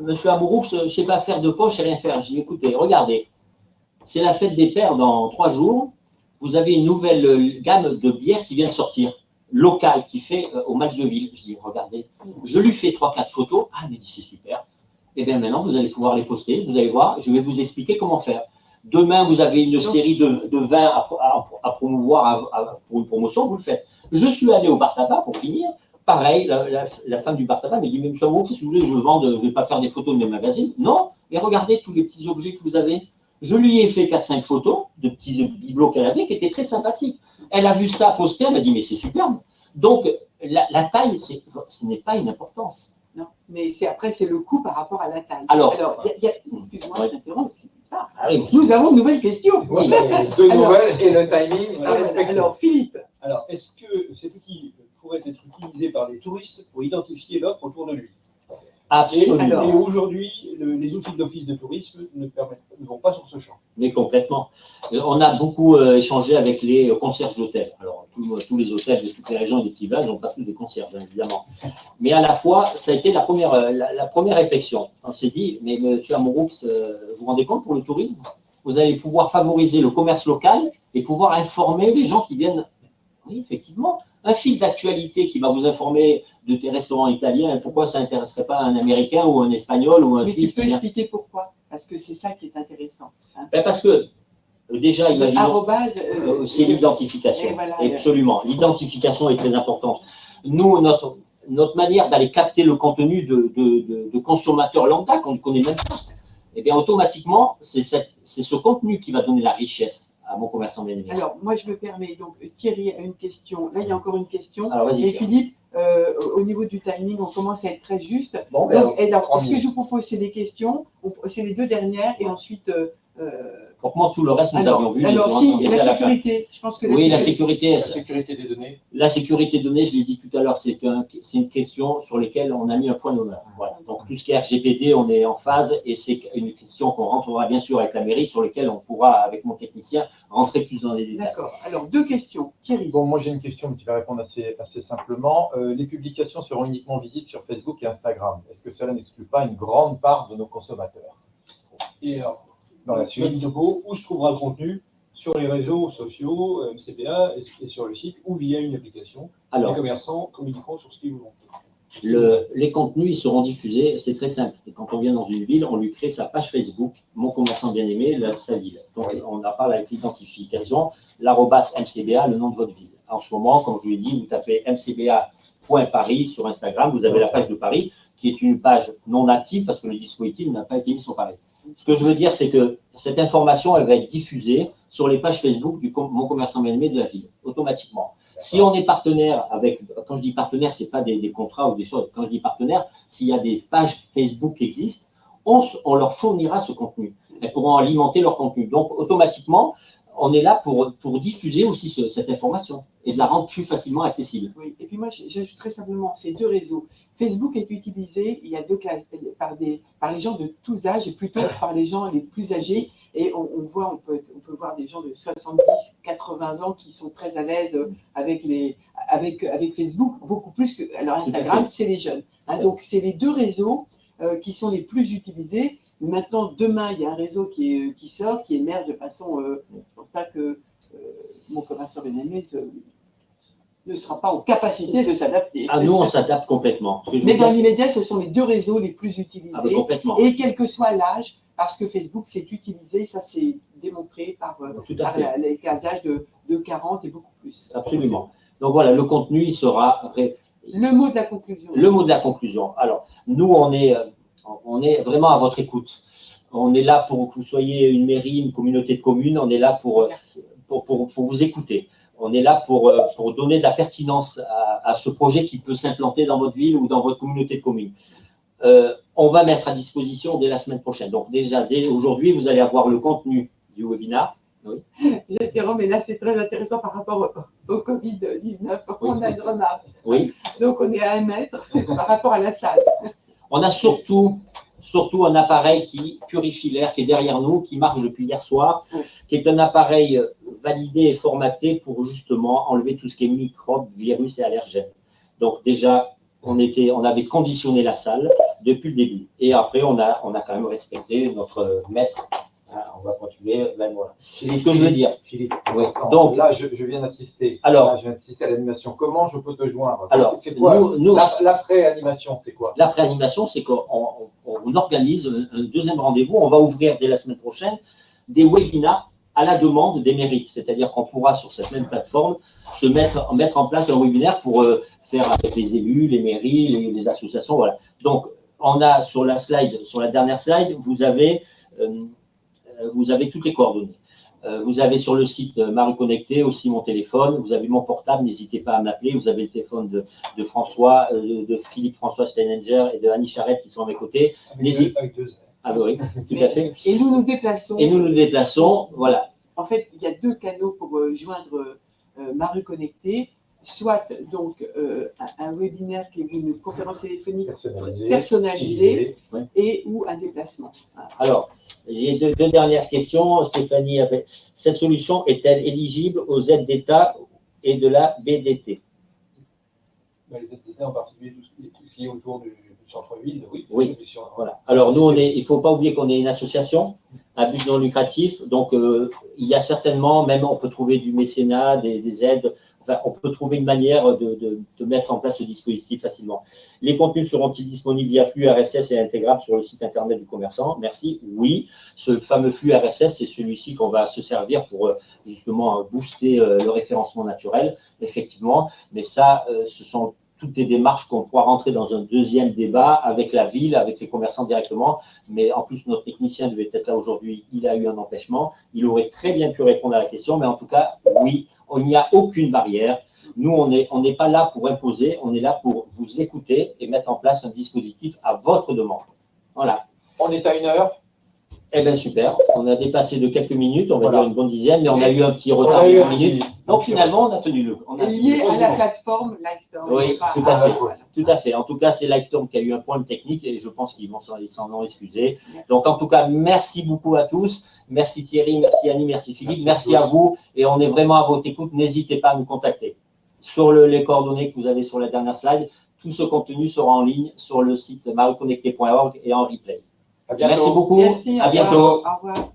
Monsieur Amouroux, je ne sais pas faire de poche, je ne sais rien faire. Je dis, écoutez, regardez, c'est la fête des pères dans 3 jours. Vous avez une nouvelle gamme de bières qui vient de sortir, locale, qui fait au match de ville. Je dis, regardez, je lui fais 3-4 photos. Ah, mais c'est super. Et bien maintenant, vous allez pouvoir les poster. Vous allez voir, je vais vous expliquer comment faire. Demain, vous avez une série de vins à promouvoir pour une promotion, vous le faites. Je suis allé au bar tabac pour finir. Pareil, la femme du bar tabac m'a dit, mais monsieur Amouroux, si vous voulez, je ne vais pas faire des photos de mes magazines. Non, mais regardez tous les petits objets que vous avez. Je lui ai fait 4-5 photos de petits bibelots qu'elle avait qui étaient très sympathiques. Elle a vu ça poster, elle m'a dit, mais c'est superbe. Donc, la taille, ce n'est pas une importance. Non, mais après, c'est le coût par rapport à la taille. Alors, excuse-moi, je t'interromps. Ah oui, Nous avons une nouvelle question. oui, Deux nouvelles et le timing est respecté. Alors, Philippe, Alors, est-ce que cet outil pourrait être utilisé par les touristes pour identifier l'offre autour de lui? absolument. Et aujourd'hui, les outils de l'Office de tourisme ne vont pas sur ce champ. Mais complètement. On a beaucoup échangé avec les concierges d'hôtels. Alors, tous les hôtels de toutes les régions et des petits villages n'ont pas tous des concierges, bien évidemment. Mais à la fois, ça a été la première réflexion. On s'est dit, mais monsieur Amouroux, vous vous rendez compte pour le tourisme? Vous allez pouvoir favoriser le commerce local et pouvoir informer les gens qui viennent. Oui, effectivement. Un fil d'actualité qui va vous informer de tes restaurants italiens, pourquoi ça n'intéresserait pas un Américain ou un Espagnol ou un mais Suisse? tu peux expliquer pourquoi? Parce que c'est ça qui est intéressant. Hein. Ben parce que, déjà, imaginons, Arrobase, c'est l'identification. et voilà. Absolument. L'identification est très importante. Nous, notre manière d'aller capter le contenu de consommateurs lambda qu'on ne connaît même pas, eh bien, automatiquement, c'est ce contenu qui va donner la richesse à mon commerçant bien-aimé. Alors, moi, je me permets, donc Thierry a une question. Là, il y a encore une question. Alors, vas-y. Et Philippe, au niveau du timing, on commence à être très juste. Bon, Donc, et alors, ce tranquille. que je vous propose, c'est des questions. C'est les 2 dernières. Et ensuite, pour moi, tout le reste, nous avions vu. alors les si, entendu à la fin. sécurité. Je pense que Oui, la sécurité. La sécurité des données. La sécurité de données, je l'ai dit tout à l'heure, c'est une question sur laquelle on a mis un point d'honneur. Voilà. Donc, tout ce qui est RGPD, on est en phase et c'est une question qu'on rentrera bien sûr avec la mairie, sur laquelle on pourra, avec mon technicien, rentrer plus dans les détails. D'accord. Alors, 2 questions. Thierry. Bon, moi j'ai une question, mais tu vas répondre assez simplement. Les publications seront uniquement visibles sur Facebook et Instagram. Est-ce que cela n'exclut pas une grande part de nos consommateurs? Et alors, Dans la sur le suite, topo, où se trouvera le contenu? Sur les réseaux sociaux, MCBA, et sur le site, ou via une application. Alors, Les commerçants communiqueront sur ce qu'ils voudront. les contenus, ils seront diffusés, c'est très simple. Et quand on vient dans une ville, on lui crée sa page Facebook, mon commerçant bien-aimé, sa ville. Donc, on a pas avec l'identification, l'arrobas MCBA, le nom de votre ville. En ce moment, comme je vous l'ai dit, vous tapez mcba.paris sur Instagram, vous avez la page de Paris, qui est une page non active parce que le dispositif n'a pas été mis sur Paris. Ce que je veux dire, c'est que cette information, elle va être diffusée sur les pages Facebook du mon commerçant bien-aimé de la ville, automatiquement. Si on est partenaire avec, quand je dis partenaire, c'est pas des contrats ou des choses. Quand je dis partenaire, s'il y a des pages Facebook qui existent, on leur fournira ce contenu. Elles pourront alimenter leur contenu. Donc, automatiquement, on est là pour diffuser aussi cette information et de la rendre plus facilement accessible. Oui. Et puis moi, j'ajouterais simplement ces 2 réseaux. Facebook est utilisé, il y a 2 classes, par les gens de tous âges et plutôt par les gens les plus âgés. Et on peut voir des gens de 70, 80 ans qui sont très à l'aise avec Facebook, beaucoup plus que. Alors Instagram, c'est les jeunes. Hein, donc c'est les 2 réseaux qui sont les plus utilisés. Maintenant, demain, il y a un réseau qui sort, qui émerge de façon. Je ne pense pas que mon commerçant bien-aimé ne sera pas en capacité de s'adapter. Ah, nous, on s'adapte complètement. Mais dans l'immédiat, ce sont les 2 réseaux les plus utilisés. Ah, complètement. Et quel que soit l'âge, parce que Facebook s'est utilisé, ça c'est démontré par, Tout à fait. les casages de 40 et beaucoup plus. Absolument. Donc voilà, le contenu, il sera… Le mot de la conclusion. Le mot de la conclusion. Alors, nous, on est vraiment à votre écoute. On est là pour que vous soyez une mairie, une communauté de communes. On est là pour vous écouter. On est là pour donner de la pertinence à ce projet qui peut s'implanter dans votre ville ou dans votre communauté de communes. On va mettre à disposition dès la semaine prochaine. Donc déjà, dès aujourd'hui, vous allez avoir le contenu du webinaire. Oui. Jérôme, mais là c'est très intéressant par rapport au Covid-19. On a une remarque. Oui. Donc on est à 1 mètre par rapport à la salle. On a surtout un appareil qui purifie l'air, qui est derrière nous, qui marche depuis hier soir, qui est un appareil validé et formaté pour justement enlever tout ce qui est microbes, virus et allergènes. Donc déjà, on avait conditionné la salle depuis le début. Et après, on a quand même respecté notre maître. On va continuer. Ben voilà. C'est ce que je veux dire. Philippe, Oui. donc là, je viens d'assister. Alors, je viens d'assister à l'animation. Comment je peux te joindre? Alors, c'est quoi nous l'après-animation, c'est quoi? L'après-animation, c'est qu'on organise un deuxième rendez-vous. On va ouvrir dès la semaine prochaine des webinars à la demande des mairies. C'est-à-dire qu'on pourra, sur cette même plateforme, mettre en place un webinaire pour faire avec les élus, les mairies, les associations. Voilà. Donc, on a sur la dernière slide, vous avez toutes les coordonnées. Vous avez sur le site Marie Connectée aussi mon téléphone, vous avez mon portable, n'hésitez pas à m'appeler, vous avez le téléphone de François, de Philippe-François Steininger et de Annie Charette qui sont à mes côtés. Avec deux. Ah oui, tout à fait. Et nous nous déplaçons. Et nous nous déplaçons, voilà. En fait, il y a 2 canaux pour joindre Marie Connectée. Soit donc un webinaire qui est une conférence téléphonique personnalisée et ou un déplacement. Voilà. Alors, j'ai deux dernières questions. Stéphanie, cette solution est-elle éligible aux aides d'État et de la BDT? Les aides d'État, en particulier tout ce qui est autour du centre-ville, oui. Oui, voilà. Alors, nous, il ne faut pas oublier qu'on est une association à but non lucratif. Donc, il y a certainement, même on peut trouver du mécénat, des aides. Enfin, on peut trouver une manière de mettre en place ce dispositif facilement. Les contenus seront-ils disponibles via flux RSS et intégrables sur le site internet du commerçant? Merci. Oui, ce fameux flux RSS, c'est celui-ci qu'on va se servir pour justement booster le référencement naturel, effectivement. Mais ça, ce sont toutes des démarches qu'on pourra rentrer dans un deuxième débat avec la ville, avec les commerçants directement. Mais en plus, notre technicien devait être là aujourd'hui. Il a eu un empêchement. Il aurait très bien pu répondre à la question. Mais en tout cas, oui, il n'y a aucune barrière. Nous, on n'est pas là pour imposer. On est là pour vous écouter et mettre en place un dispositif à votre demande. Voilà. On est à 1 heure. Eh bien, super. On a dépassé de quelques minutes, on va Voilà. dire une bonne dizaine, mais on a eu un petit retard de 20 minutes. Donc, finalement, on a tenu le. Lié à la plateforme Livestorm. Oui, pas tout à fait. voilà. Tout à fait. En tout cas, c'est Livestorm qui a eu un problème technique et je pense qu'ils s'en ont excusé. Donc, en tout cas, merci beaucoup à tous. Merci Thierry, merci Annie, merci Philippe. Merci à vous et on est vraiment à votre écoute. N'hésitez pas à nous contacter. Sur les coordonnées que vous avez sur la dernière slide, tout ce contenu sera en ligne sur le site marieconnecté.org et en replay. À bientôt. Merci beaucoup. Merci, à bientôt. Au revoir.